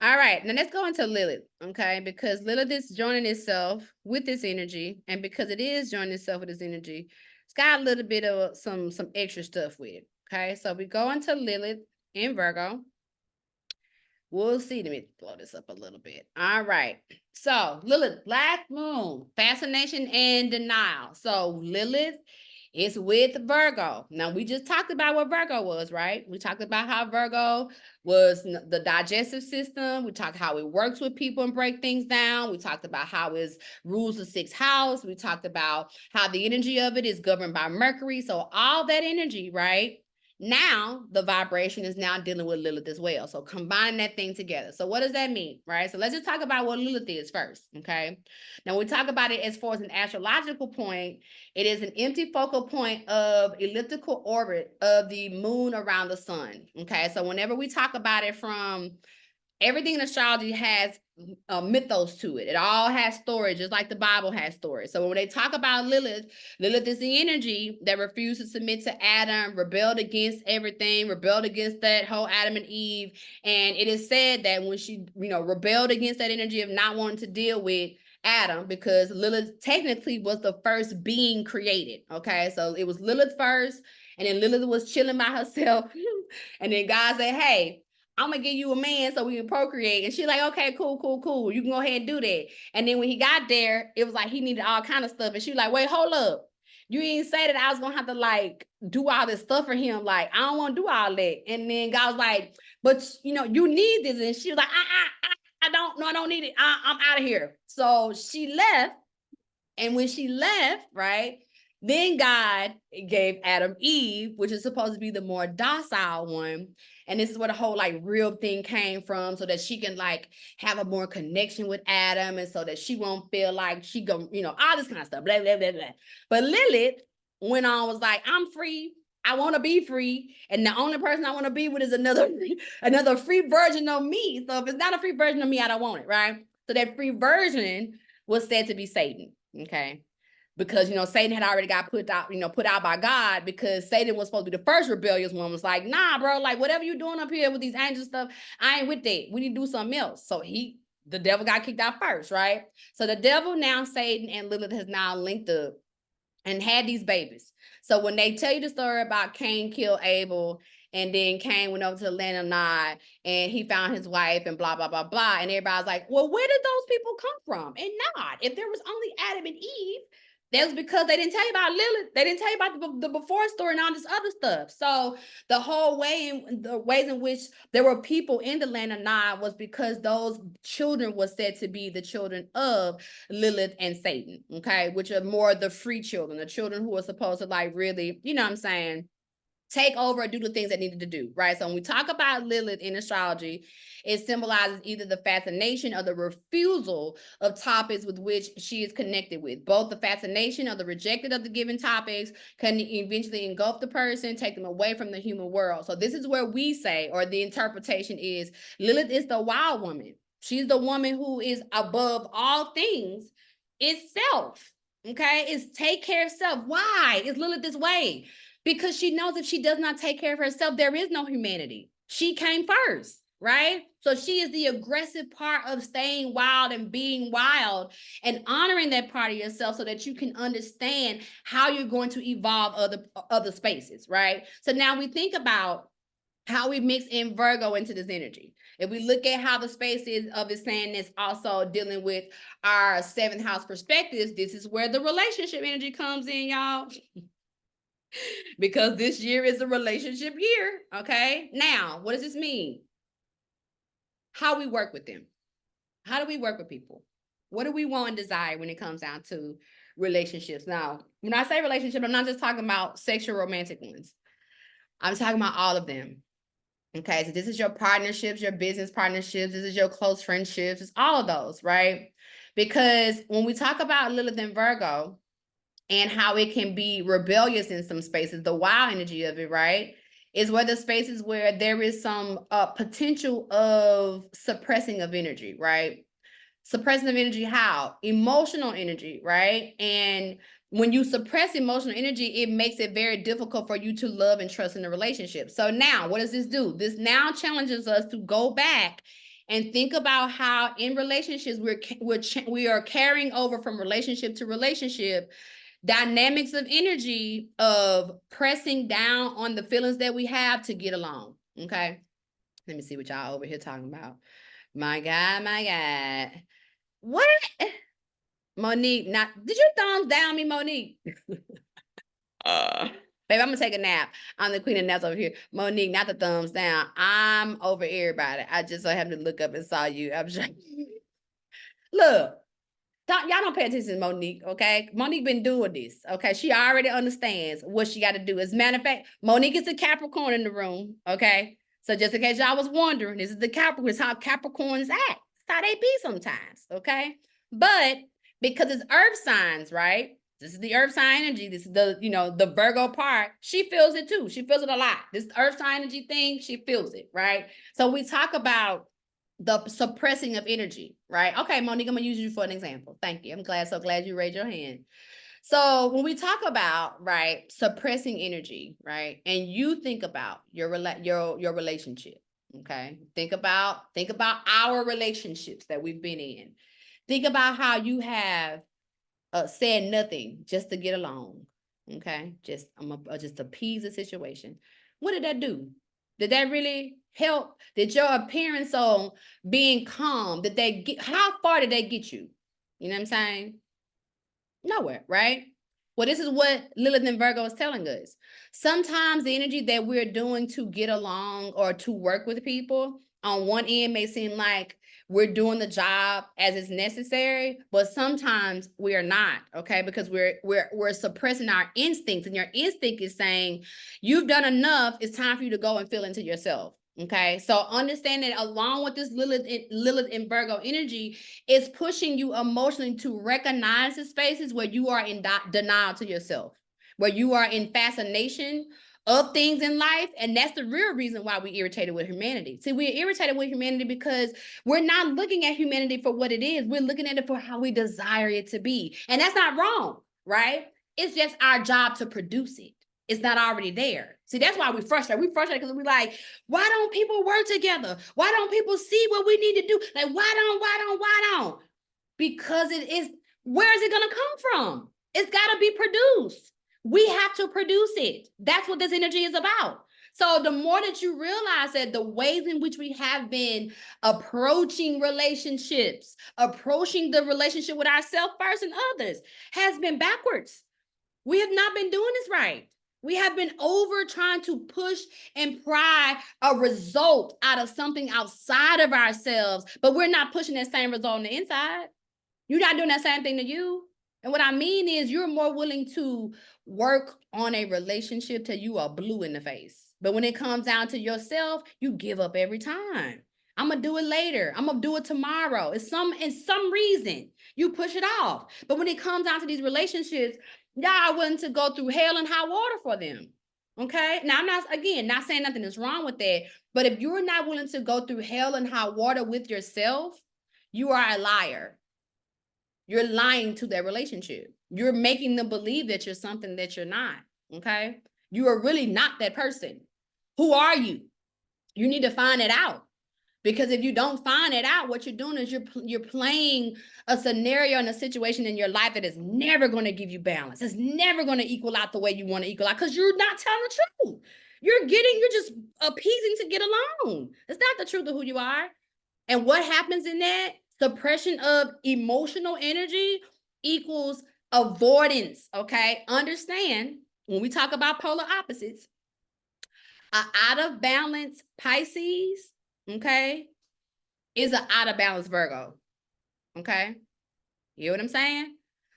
All right, now let's go into Lilith, okay? Because Lilith is joining itself with this energy, and because it is joining itself with this energy, it's got a little bit of some extra stuff with it, okay? So we go into Lilith in Virgo. We'll see. Let me blow this up a little bit. All right. So Lilith, Black Moon, Fascination and Denial. So Lilith is with Virgo. Now, we just talked about what Virgo was, right? We talked about how Virgo was the digestive system. We talked how it works with people and break things down. We talked about how it rules the 6th house. We talked about how the energy of it is governed by Mercury. So all that energy, right? Now the vibration is now dealing with Lilith as well. So combining that thing together. So what does that mean, right? So let's just talk about what Lilith is first, okay? Now we talk about it as far as an astrological point. It is an empty focal point of elliptical orbit of the moon around the sun, okay? So whenever we talk about it from everything in astrology has a mythos to it. It all has story, just like the Bible has story. So when they talk about Lilith, Lilith is the energy that refused to submit to Adam, rebelled against everything, rebelled against that whole Adam and Eve. And it is said that when she, rebelled against that energy of not wanting to deal with Adam, because Lilith technically was the first being created. Okay, so it was Lilith first, and then Lilith was chilling by herself, and then God said, "Hey, I'm gonna give you a man so we can procreate." And she's like, "Okay, cool. You can go ahead and do that." And then when he got there, it was like he needed all kind of stuff. And she was like, "Wait, hold up. You didn't say that I was gonna have to like do all this stuff for him. Like, I don't want to do all that." And then God was like, "But you need this." And she was like, I don't need it. I'm out of here. So she left. And when she left, right, then God gave Adam Eve, which is supposed to be the more docile one. And this is where the whole like real thing came from, so that she can like have a more connection with Adam, and so that she won't feel like she go, all this kind of stuff, blah, blah, blah, blah. But Lilith went on, was like, "I'm free. I want to be free. And the only person I want to be with is another free version of me. So if it's not a free version of me, I don't want it," right? So that free version was said to be Satan. Okay. Because, Satan had already got put out by God, because Satan was supposed to be the first rebellious one. Was like, "Nah, bro, like whatever you're doing up here with these angel stuff, I ain't with that. We need to do something else." So the devil got kicked out first, right? So the devil, now Satan and Lilith, has now linked up and had these babies. So when they tell you the story about Cain killed Abel, and then Cain went over to the land of Nod, and he found his wife, and blah, blah, blah, blah. And everybody's like, "Well, where did those people come from?" And Nod, if there was only Adam and Eve, that was because they didn't tell you about Lilith. They didn't tell you about the before story and all this other stuff. So the whole the ways in which there were people in the land of Nod was because those children was said to be the children of Lilith and Satan, okay, which are more the free children, the children who are supposed to like really, you know what I'm saying, take over and do the things that needed to do, right? So when we talk about Lilith in astrology, it symbolizes either the fascination or the refusal of topics with which she is connected with. Both the fascination or the rejected of the given topics can eventually engulf the person, take them away from the human world. So this is where we say, or the interpretation is, Lilith is the wild woman. She's the woman who is above all things itself. Okay, it's take care of self. Why is Lilith this way? Because she knows if she does not take care of herself, there is no humanity. She came first, right? So she is the aggressive part of staying wild and being wild and honoring that part of yourself so that you can understand how you're going to evolve other spaces, right? So now we think about how we mix in Virgo into this energy. If we look at how the space is of it saying it's also dealing with our 7th house perspectives, this is where the relationship energy comes in, y'all. Because this year is a relationship year, okay? Now, what does this mean? How we work with them. How do we work with people? What do we want and desire when it comes down to relationships? Now, when I say relationship, I'm not just talking about sexual romantic ones. I'm talking about all of them. Okay, so this is your partnerships, your business partnerships, this is your close friendships, it's all of those, right? Because when we talk about Lilith and Virgo, and how it can be rebellious in some spaces, the wild energy of it, right? Is where the spaces where there is some potential of suppressing of energy, right? Suppressing of energy, how? Emotional energy, right? And when you suppress emotional energy, it makes it very difficult for you to love and trust in a relationship. So now, what does this do? This now challenges us to go back and think about how in relationships we are carrying over from relationship to relationship dynamics of energy of pressing down on the feelings that we have to get along. Okay. Let me see what y'all over here talking about. My God, my God. What? Monique, not did you thumbs down me, Monique? Babe, I'm gonna take a nap. I'm the queen of naps over here. Monique, not the thumbs down. I'm over everybody. I just so happened to look up and saw you. I'm sure. Look. Y'all don't pay attention to Monique, okay? Monique been doing this, okay? She already understands what she got to do. As a matter of fact, Monique is the Capricorn in the room, okay? So just in case y'all was wondering, this is the Capricorn, it's how Capricorns act. It's how they be sometimes, okay? But because it's earth signs, right? This is the earth sign energy. This is the, the Virgo part. She feels it too. She feels it a lot. This earth sign energy thing, she feels it, right? So we talk about the suppressing of energy, right? Okay, Monique, I'm gonna use you for an example. Thank you. I'm so glad you raised your hand. So when we talk about, right, suppressing energy, right, and you think about your relationship, okay? Think about our relationships that we've been in. Think about how you have said nothing just to get along, okay? I'm gonna just appease the situation. What did that do? Did that really help? Did your appearance on being calm, how far did they get you? You know what I'm saying? Nowhere, right? Well, this is what Lilith and Virgo is telling us. Sometimes the energy that we're doing to get along or to work with people on one end may seem like we're doing the job as is necessary, but sometimes we are not, okay? Because we're suppressing our instincts, and your instinct is saying, you've done enough, it's time for you to go and feel into yourself. Okay, so understand that along with this Lilith and Virgo energy, it's pushing you emotionally to recognize the spaces where you are in denial to yourself, where you are in fascination of things in life. And that's the real reason why we're irritated with humanity. See, we're irritated with humanity because we're not looking at humanity for what it is. We're looking at it for how we desire it to be. And that's not wrong, right? It's just our job to produce it. It's not already there. See, that's why we're frustrated. We're frustrated because we're like, why don't people work together? Why don't people see what we need to do? Like, why don't? Because where is it going to come from? It's got to be produced. We have to produce it. That's what this energy is about. So the more that you realize that the ways in which we have been approaching relationships, approaching the relationship with ourselves first and others has been backwards. We have not been doing this right. We have been over trying to push and pry a result out of something outside of ourselves, but we're not pushing that same result on the inside. You're not doing that same thing to you. And what I mean is you're more willing to work on a relationship till you are blue in the face. But when it comes down to yourself, you give up every time. I'm gonna do it later. I'm gonna do it tomorrow. In some reason, you push it off. But when it comes down to these relationships, y'all are willing to go through hell and high water for them. Okay. Now I'm not saying nothing is wrong with that. But if you're not willing to go through hell and high water with yourself, you are a liar. You're lying to that relationship. You're making them believe that you're something that you're not. Okay. You are really not that person. Who are you? You need to find it out. Because if you don't find it out, what you're doing is you're playing a scenario and a situation in your life that is never going to give you balance. It's never going to equal out the way you want to equal out because you're not telling the truth. You're just appeasing to get along. It's not the truth of who you are. And what happens in that? Suppression of emotional energy equals avoidance. Okay. Understand when we talk about polar opposites, out of balance Pisces, okay, is an out of balance Virgo. Okay. You know what I'm saying?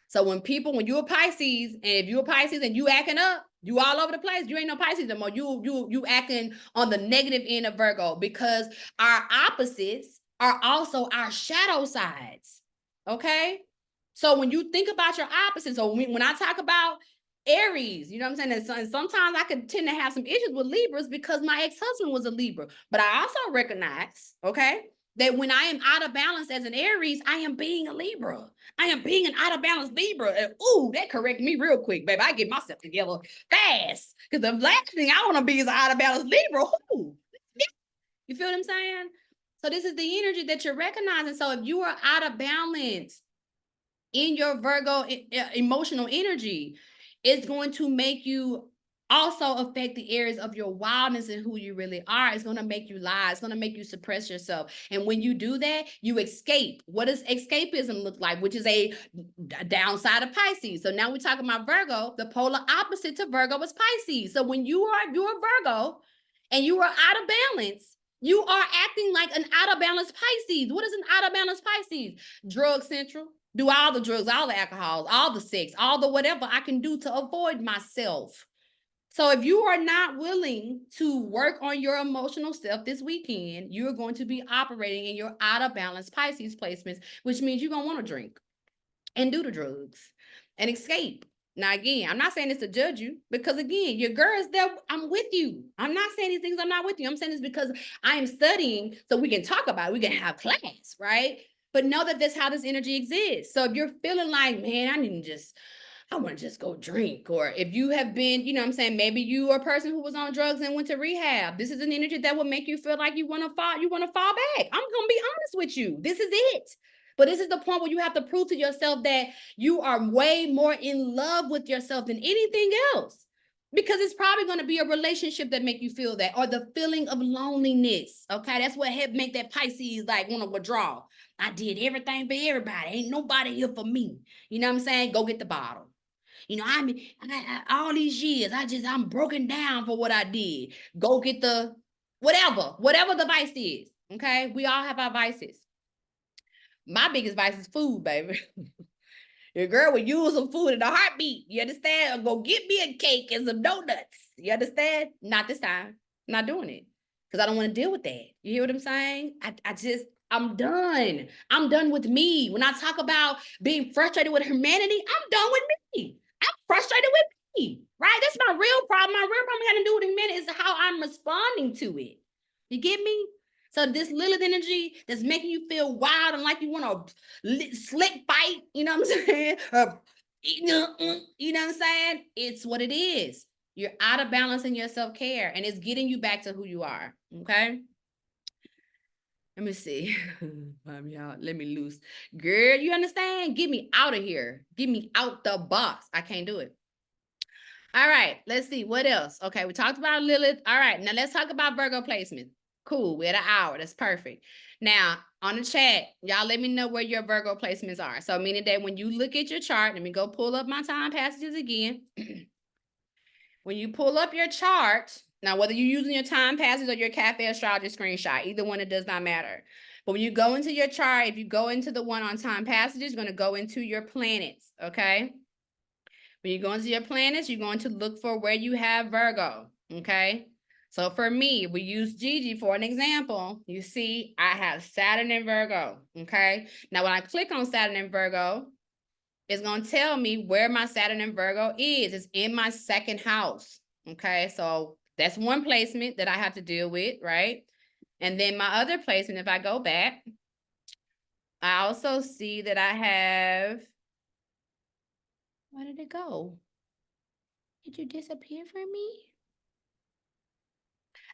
So when you're a Pisces, and if you're a Pisces and you acting up, you all over the place, you ain't no Pisces no more. You acting on the negative end of Virgo because our opposites are also our shadow sides. Okay. So when you think about your opposites, so when I talk about Aries, you know what I'm saying? And sometimes I could tend to have some issues with Libras because my ex-husband was a Libra. But I also recognize, okay, that when I am out of balance as an Aries, I am being a Libra. I am being an out of balance Libra. And ooh, that correct me real quick, baby. I get myself together fast. Because the last thing I want to be is an out of balance Libra. Ooh. You feel what I'm saying? So this is the energy that you're recognizing. So if you are out of balance in your Virgo emotional energy, it's going to make you also affect the areas of your wildness and who you really are. It's going to make you lie. It's going to make you suppress yourself. And when you do that, you escape. What does escapism look like? Which is a downside of Pisces. So now we're talking about Virgo. The polar opposite to Virgo is Pisces. So when you're Virgo and you are out of balance, you are acting like an out of balance Pisces. What is an out of balance Pisces? Drug central. Do all the drugs, all the alcohols, all the sex, all the whatever I can do to avoid myself. So if you are not willing to work on your emotional self this weekend, you're going to be operating in your out of balance Pisces placements, which means you're going to want to drink and do the drugs and escape. Now, again, I'm not saying this to judge you because, again, your girl is there. I'm with you. I'm not saying these things. I'm not with you. I'm saying this because I am studying so we can talk about it. We can have class, right? But know that that's how this energy exists. So if you're feeling like, man, I want to just go drink. Or if you have been, you know what I'm saying, maybe you are a person who was on drugs and went to rehab. This is an energy that will make you feel like you want to fall back. I'm going to be honest with you. This is it. But this is the point where you have to prove to yourself that you are way more in love with yourself than anything else. Because it's probably going to be a relationship that make you feel that, or the feeling of loneliness. Okay, that's what helped make that Pisces like want to withdraw. I did everything for everybody. Ain't nobody here for me. You know what I'm saying? Go get the bottle. You know, all these years, I'm broken down for what I did. Go get the whatever the vice is. Okay, we all have our vices. My biggest vice is food, baby. Your girl would use some food in a heartbeat. You understand? Or go get me a cake and some donuts. You understand? Not this time. I'm not doing it. Because I don't want to deal with that. You hear what I'm saying? I'm done. I'm done with me. When I talk about being frustrated with humanity, I'm done with me. I'm frustrated with me. Right? That's my real problem. My real problem having to do with humanity is how I'm responding to it. You get me? So this Lilith energy that's making you feel wild and like you want to slick fight, you know what I'm saying? You know what I'm saying? It's what it is. You're out of balance in your self-care and it's getting you back to who you are, okay? Let me see. Let me loose. Girl, you understand? Get me out of here. Get me out the box. I can't do it. All right, let's see. What else? Okay, we talked about Lilith. All right, now let's talk about Virgo placement. Cool, we're at an hour. That's perfect. Now, on the chat, y'all let me know where your Virgo placements are. So meaning that when you look at your chart, let me go pull up my time passages again. When you pull up your chart, now whether you're using your time passage or your cafe astrology screenshot, either one, it does not matter. But when you go into your chart, if you go into the one on time passages, you're going to go into your planets, okay? When you go into your planets, you're going to look for where you have Virgo, okay? So for me, we use Gigi for an example. You see, I have Saturn in Virgo, okay? Now, when I click on Saturn in Virgo, it's going to tell me where my Saturn in Virgo is. It's in my second house, okay? So that's one placement that I have to deal with, right? And then my other placement, if I go back, I also see that I have, where did it go? Did you disappear from me?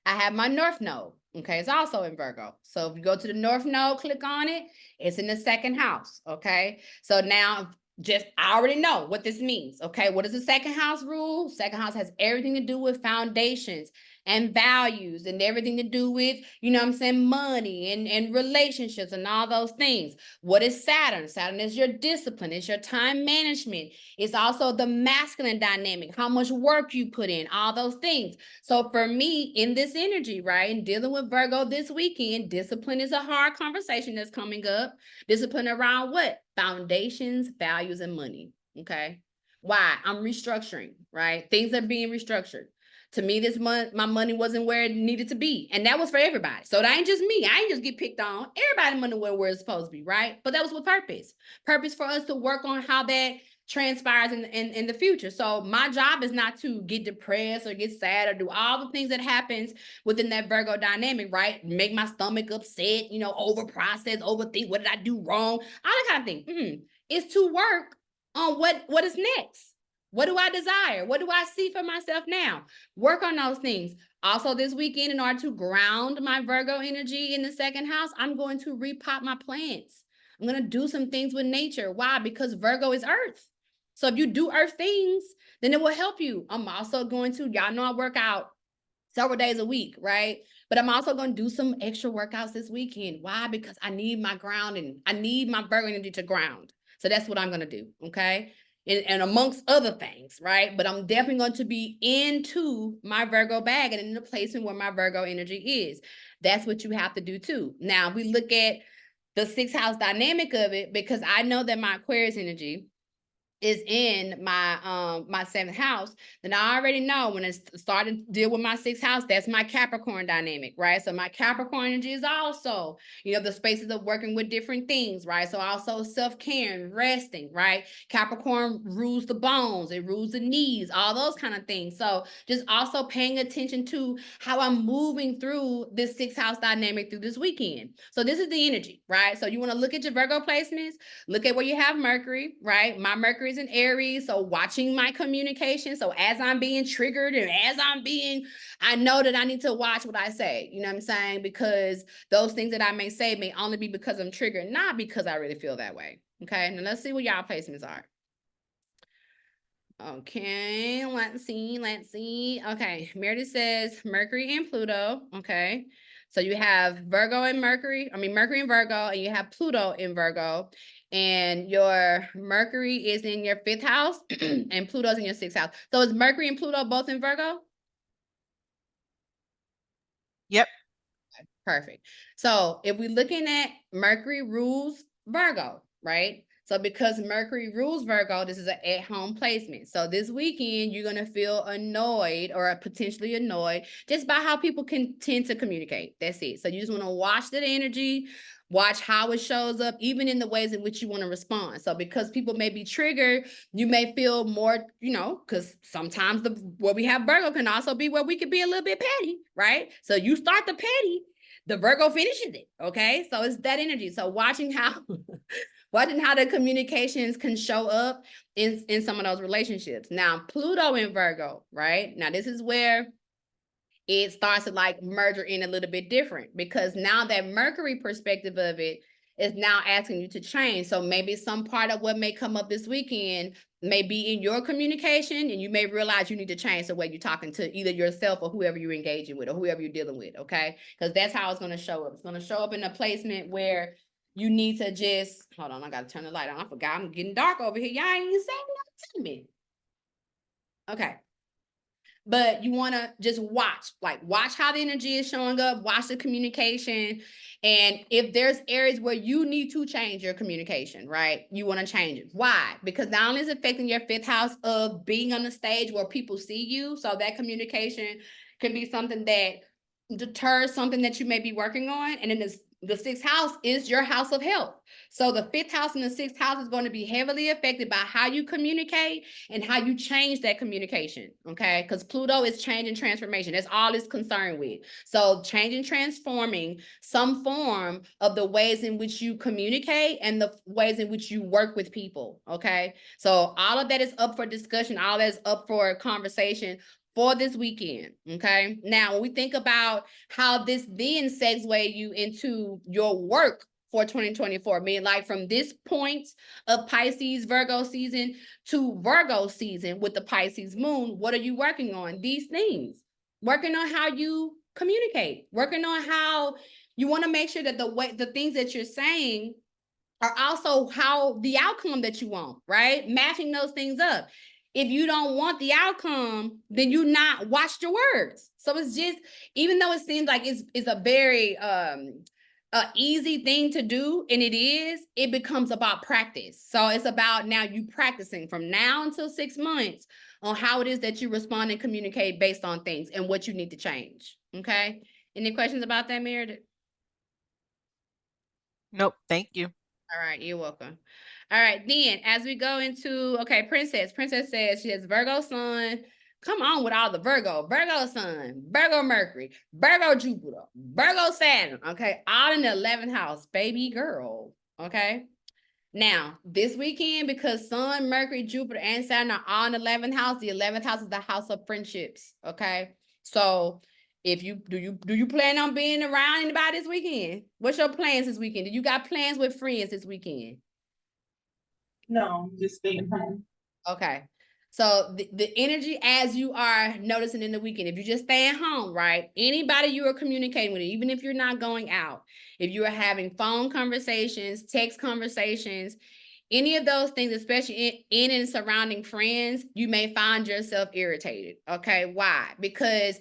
I have my North Node. Okay, it's also in Virgo. So if you go to the North Node, click on it, it's in the second house. Okay, so now just I already know what this means. Okay, what is the second house rule? Second house has everything to do with foundations and values and everything to do with, you know what I'm saying, money and relationships and all those things. What is Saturn? Saturn is your discipline, it's your time management. It's also the masculine dynamic, how much work you put in, all those things. So for me, in this energy, right, and dealing with Virgo this weekend, discipline is a hard conversation that's coming up. Discipline around what? Foundations, values, and money. Okay. Why? I'm restructuring, right? Things are being restructured. To me, this month, my money wasn't where it needed to be. And that was for everybody. So that ain't just me. I ain't just get picked on. Everybody money went where it's supposed to be, right? But that was with purpose. Purpose for us to work on how that transpires in the future. So my job is not to get depressed or get sad or do all the things that happens within that Virgo dynamic, right? Make my stomach upset, you know, over process, overthink, what did I do wrong? All that kind of thing. It's to work on what is next. What do I desire? What do I see for myself now? Work on those things. Also this weekend, in order to ground my Virgo energy in the second house, I'm going to repot my plants. I'm going to do some things with nature. Why? Because Virgo is earth. So if you do earth things, then it will help you. I'm also going to, y'all know I work out several days a week, right? But I'm also going to do some extra workouts this weekend. Why? Because I need my grounding. I need my Virgo energy to ground. So that's what I'm going to do, okay? And amongst other things, right? But I'm definitely going to be into my Virgo bag and in the placement where my Virgo energy is. That's what you have to do too. Now, we look at the sixth house dynamic of it, because I know that my Aquarius energy is in my seventh house, then I already know when it's starting to deal with my sixth house, that's my Capricorn dynamic, right? So my Capricorn energy is also, you know, the spaces of working with different things, right? So also self-care and resting, right? Capricorn rules the bones, it rules the knees, all those kind of things. So just also paying attention to how I'm moving through this sixth house dynamic through this weekend. So this is the energy, right? So you want to look at your Virgo placements, look at where you have Mercury, right? My Mercury is in Aries, so watching my communication. So as I'm being triggered and as I know that I need to watch what I say, you know what I'm saying? Because those things that I may say may only be because I'm triggered, not because I really feel that way. Okay, now let's see what y'all placements are. Okay, let's see. Okay, Meredith says Mercury and Pluto. Okay, so you have Virgo and Mercury, Mercury and Virgo, and you have Pluto in Virgo. And your Mercury is in your fifth house and Pluto's in your sixth house. So is Mercury and Pluto both in Virgo? Yep. Perfect. So if we're looking at Mercury rules Virgo, right? So because Mercury rules Virgo, this is an at-home placement. So this weekend, you're going to feel annoyed or potentially annoyed just by how people can tend to communicate. That's it. So you just want to watch the energy, watch how it shows up, even in the ways in which you want to respond. So because people may be triggered, you may feel more, you know, because sometimes where we have Virgo can also be where we could be a little bit petty, right? So you start the petty, the Virgo finishes it. Okay. So it's that energy. So watching how the communications can show up in some of those relationships. Now, Pluto in Virgo, right? Now, this is where it starts to like merger in a little bit different, because now that Mercury perspective of it is now asking you to change. So maybe some part of what may come up this weekend may be in your communication, and you may realize you need to change the way you're talking to either yourself or whoever you're engaging with or whoever you're dealing with, okay? Because that's how it's going to show up. It's going to show up in a placement where you need to just, hold on, I got to turn the light on. I forgot I'm getting dark over here. Y'all ain't even saying nothing to me. Okay. but you want to just watch how the energy is showing up, watch the communication. And if there's areas where you need to change your communication, right? You want to change it. Why? Because not only is it affecting your fifth house of being on the stage where people see you, so that communication can be something that deters something that you may be working on. And then the sixth house is your house of health. So the fifth house and the sixth house is going to be heavily affected by how you communicate and how you change that communication. Okay. Because Pluto is change and transformation. That's all it's concerned with. So changing, transforming some form of the ways in which you communicate and the ways in which you work with people. Okay. So all of that is up for discussion. All that is up for conversation for this weekend. Okay. Now, when we think about how this then segue you into your work for 2024, meaning like from this point of Pisces Virgo season to Virgo season with the Pisces moon, what are you working on? These things, working on how you communicate, working on how you want to make sure that the things that you're saying are also how the outcome that you want, right? Matching those things up. If you don't want the outcome, then you not watch your words. So it's just, even though it seems like it's a very easy thing to do, and it becomes about practice. So it's about now you practicing from now until 6 months on how it is that you respond and communicate based on things and what you need to change. Okay. Any questions about that, Meredith? Nope. Thank you. All right, you're welcome. All right, then as we go into, okay, Princess says she has Virgo sun. Come on with all the Virgo sun, Virgo Mercury, Virgo Jupiter, Virgo Saturn, okay, all in the 11th house, baby girl, okay? Now, this weekend, because Sun, Mercury, Jupiter, and Saturn are all in the 11th house, the 11th house is the house of friendships, okay? So if you do you plan on being around anybody this weekend? What's your plans this weekend? Do you got plans with friends this weekend? No, just staying home. Okay. So the energy as you are noticing in the weekend, if you just stay at home, right? Anybody you are communicating with, even if you're not going out, if you are having phone conversations, text conversations, any of those things, especially in and surrounding friends, you may find yourself irritated. Okay. Why? Because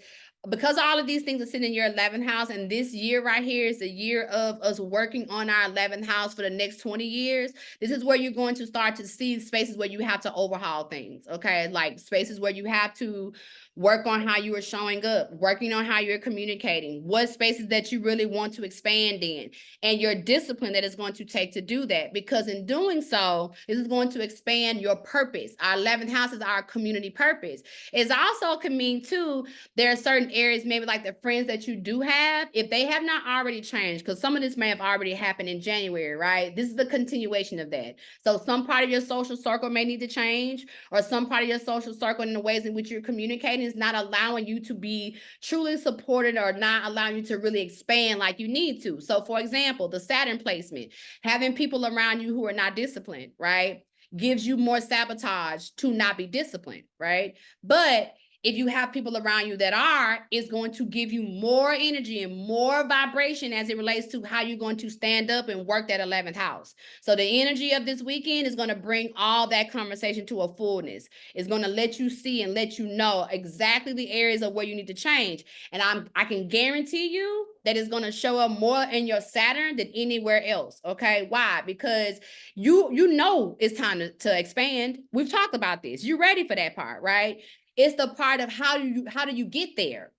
all of these things are sitting in your 11th house, and this year right here is the year of us working on our 11th house for the next 20 years. This is where you're going to start to see spaces where you have to overhaul things, okay? Like spaces where you have to work on how you are showing up, working on how you're communicating, what spaces that you really want to expand in, and your discipline that is going to take to do that. Because in doing so, this is going to expand your purpose. Our 11th house is our community purpose. It also can mean too, there are certain areas, maybe like the friends that you do have, if they have not already changed, because some of this may have already happened in January, right? This is the continuation of that. So some part of your social circle may need to change, or some part of your social circle in the ways in which you're communicating is not allowing you to be truly supported or not allowing you to really expand like you need to. So for example, the Saturn placement, having people around you who are not disciplined, right? Gives you more sabotage to not be disciplined, right? But if you have people around you that are, it's going to give you more energy and more vibration as it relates to how you're going to stand up and work that 11th house. So the energy of this weekend is going to bring all that conversation to a fullness. It's going to let you see and let you know exactly the areas of where you need to change. And I can guarantee you that it's going to show up more in your Saturn than anywhere else. Okay. Why? Because you know it's time to expand. We've talked about this. You're ready for that part, right? It's the part of how do you get there?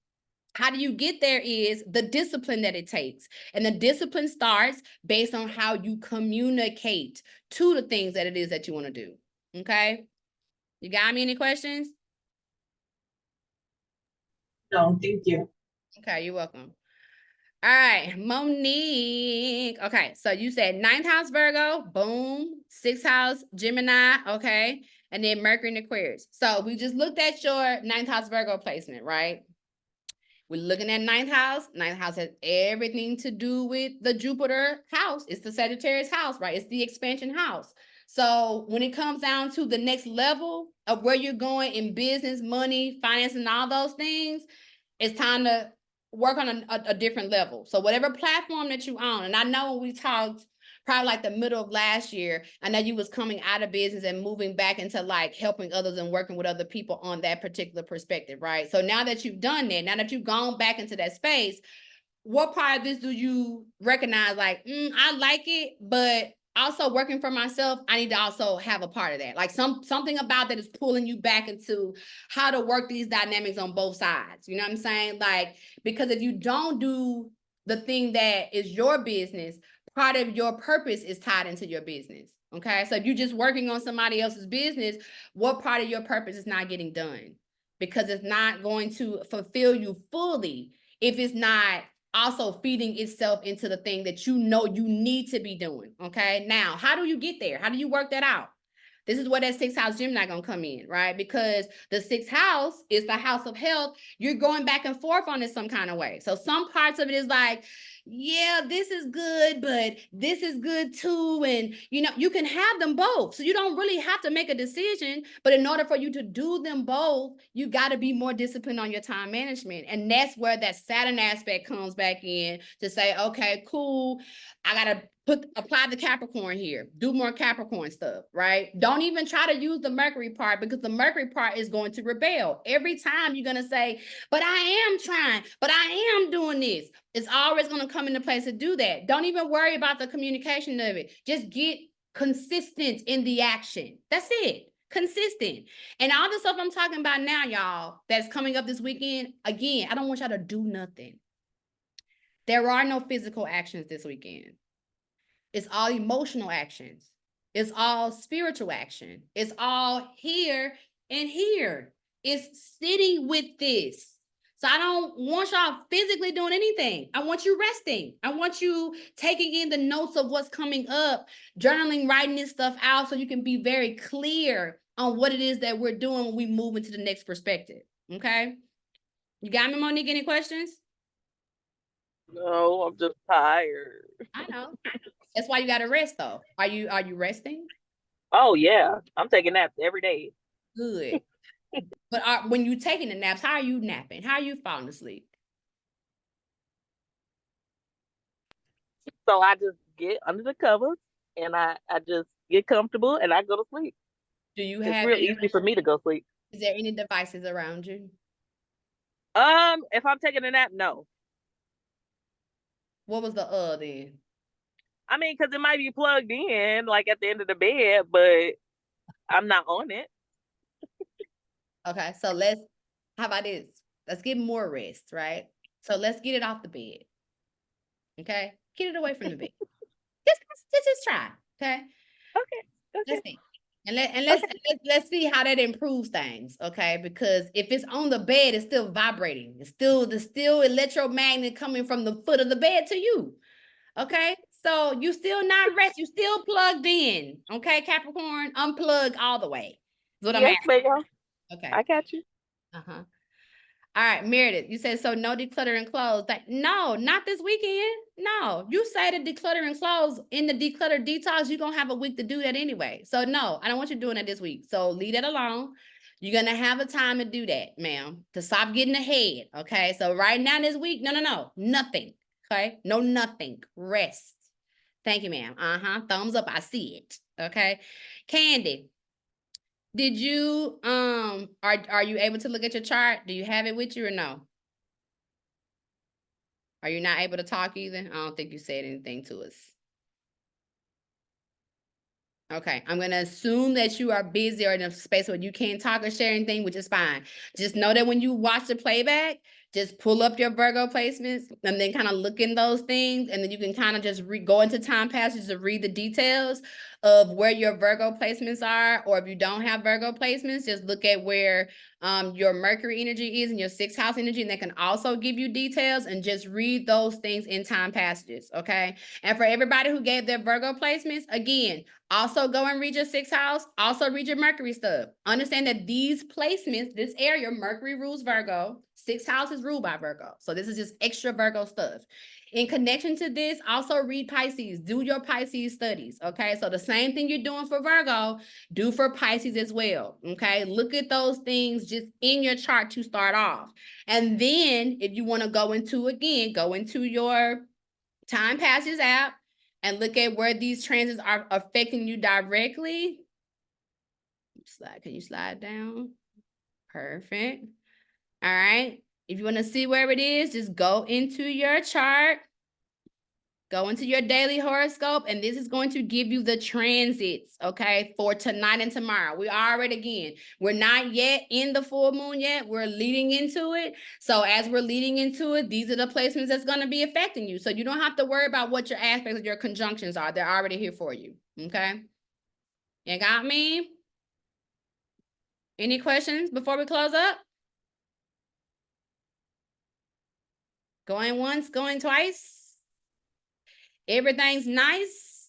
How do you get there is the discipline that it takes. And the discipline starts based on how you communicate to the things that it is that you want to do. Okay. You got me any questions? No, thank you. Okay, you're welcome. All right, Monique. Okay, so you said 9th house Virgo, boom, 6th house Gemini, okay, and then Mercury in Aquarius. So we just looked at your 9th house Virgo placement, right? We're looking at 9th house. 9th house has everything to do with the Jupiter house. It's the Sagittarius house, right? It's the expansion house. So when it comes down to the next level of where you're going in business, money, finance, and all those things, it's time to work on a different level. So whatever platform that you own, and I know when we talked probably like the middle of last year. I know you was coming out of business and moving back into like helping others and working with other people on that particular perspective, right? So now that you've done that, now that you've gone back into that space, what part of this do you recognize like, I like it, but also working for myself, I need to also have a part of that. Like something about that is pulling you back into how to work these dynamics on both sides. You know what I'm saying? Like, because if you don't do the thing that is your business, part of your purpose is tied into your business. Okay. So if you're just working on somebody else's business, what part of your purpose is not getting done? Because it's not going to fulfill you fully if it's not also feeding itself into the thing that you know you need to be doing. Okay. Now, how do you get there? How do you work that out? This is where that 6th house Gemini gonna come in, right? Because the 6th house is the house of health. You're going back and forth on it some kind of way. So some parts of it is like, yeah, this is good, but this is good too. And you can have them both. So you don't really have to make a decision. But in order for you to do them both, you got to be more disciplined on your time management. And that's where that Saturn aspect comes back in to say, okay, cool. I gotta apply the Capricorn here, do more Capricorn stuff, right? Don't even try to use the Mercury part, because the Mercury part is going to rebel. Every time you're gonna say, but I am trying, but I am doing this. It's always gonna come into place to do that. Don't even worry about the communication of it. Just get consistent in the action. That's it. Consistent. And all the stuff I'm talking about now, y'all, that's coming up this weekend, again, I don't want y'all to do nothing. There are no physical actions this weekend. It's all emotional actions. It's all spiritual action. It's all here and here. It's sitting with this. So I don't want y'all physically doing anything. I want you resting. I want you taking in the notes of what's coming up, journaling, writing this stuff out so you can be very clear on what it is that we're doing when we move into the next perspective. Okay? You got me, Monique? Any questions? No, I'm just tired. I know. That's why you got to rest, though. Are you resting? Oh yeah, I'm taking naps every day. Good. But when you taking the naps, how are you napping? How are you falling asleep? So I just get under the covers and I just get comfortable and I go to sleep. Do you It's have real easy for me to go sleep. Is there any devices around you? If I'm taking a nap, no. What was the then? I mean, because it might be plugged in, like at the end of the bed, but I'm not on it. Okay, so how about this? Let's get more rest, right? So let's get it off the bed. Okay, get it away from the bed. just try. Okay. Okay. Let's see. And let's see how that improves things, okay? Because if it's on the bed, it's still vibrating. It's still electromagnet coming from the foot of the bed to you. Okay, so you still not rest, you still plugged in. Okay, Capricorn, unplug all the way. Is what I'm Yes, asking. ma'am. Okay. I got you. Uh-huh. All right, Meredith, you said so no decluttering clothes. Like, no, not this weekend. No, you say the decluttering clothes in the declutter detox, you're gonna have a week to do that anyway. So no, I don't want you doing that this week. So leave that alone. You're gonna have a time to do that, ma'am, to stop getting ahead. Okay. So right now this week, no, nothing. Okay, no, nothing. Rest. Thank you, ma'am. Thumbs up. I see it. Okay. Candy, did you are you able to look at your chart? Do you have it with you or no? Are you not able to talk either? I don't think you said anything to us. Okay, I'm gonna assume that you are busy or in a space where you can't talk or share anything, which is fine. Just know that when you watch the playback, just pull up your Virgo placements and then kind of look in those things, and then you can kind of just go into time passages to read the details of where your Virgo placements are. Or if you don't have Virgo placements, just look at where your Mercury energy is and your 6th house energy, and they can also give you details, and just read those things in time passages. Okay, and for everybody who gave their Virgo placements, again, also go and read your 6th house. Also read your Mercury stuff. Understand that these placements, this area, Mercury rules Virgo. 6th house is ruled by Virgo. So this is just extra Virgo stuff. In connection to this, also read Pisces. Do your Pisces studies. Okay. So the same thing you're doing for Virgo, do for Pisces as well. Okay. Look at those things just in your chart to start off. And then if you want to go into your time passages app, and look at where these transits are affecting you directly. Can you slide down? Perfect. All right. If you want to see where it is, just go into your chart. Go into your daily horoscope, and this is going to give you the transits, okay, for tonight and tomorrow. We're not yet in the full moon yet. We're leading into it. So as we're leading into it, these are the placements that's going to be affecting you. So you don't have to worry about what your aspects of your conjunctions are. They're already here for you, okay? You got me? Any questions before we close up? Going once, going twice? Everything's nice.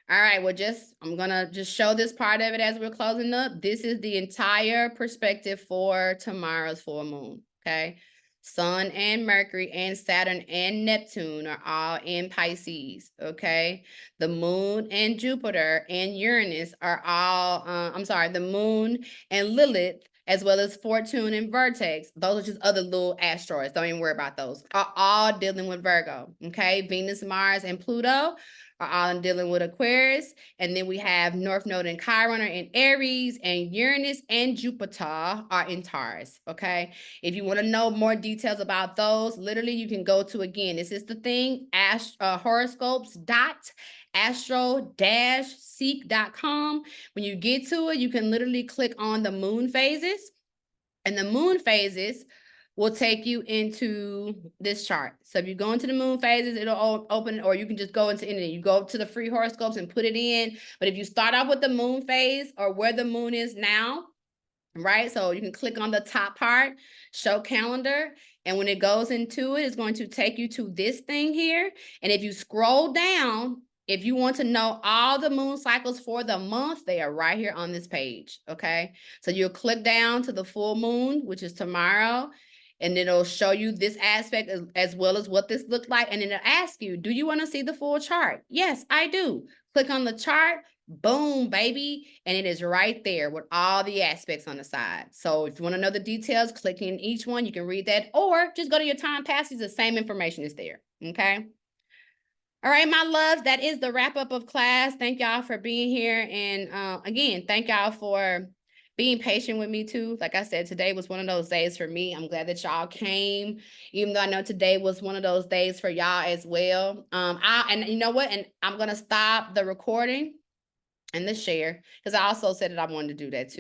All right, well, I'm gonna just show this part of it as we're closing up. This is the entire perspective for tomorrow's full moon, okay? Sun and Mercury and Saturn and Neptune are all in Pisces, okay? The moon and Jupiter and Uranus are all, the moon and Lilith, as well as Fortune and Vertex. Those are just other little asteroids. Don't even worry about those. Are all dealing with Virgo, okay? Venus, Mars, and Pluto are all dealing with Aquarius. And then we have North Node and Chiron are in Aries, and Uranus and Jupiter are in Taurus, okay? If you want to know more details about those, literally you can go to, again, this is the thing, horoscopes.astro-seek.com. When you get to it, you can literally click on the moon phases, and the moon phases will take you into this chart. So if you go into the moon phases, it'll open, or you can just go into anything. You go to the free horoscopes and put it in. But if you start off with the moon phase or where the moon is now, right? So you can click on the top part, show calendar. And when it goes into it, it's going to take you to this thing here. And if you scroll down, if you want to know all the moon cycles for the month, they are right here on this page, okay? So you'll click down to the full moon, which is tomorrow, and it'll show you this aspect as well as what this looked like. And then it'll ask you, do you want to see the full chart? Yes, I do. Click on the chart, boom, baby. And it is right there with all the aspects on the side. So if you want to know the details, click in each one, you can read that, or just go to your time passes, the same information is there, okay? All right, my loves, that is the wrap up of class. Thank y'all for being here. And again, thank y'all for being patient with me too. Like I said, today was one of those days for me. I'm glad that y'all came, even though I know today was one of those days for y'all as well. And you know what? And I'm gonna stop the recording and the share, because I also said that I wanted to do that too.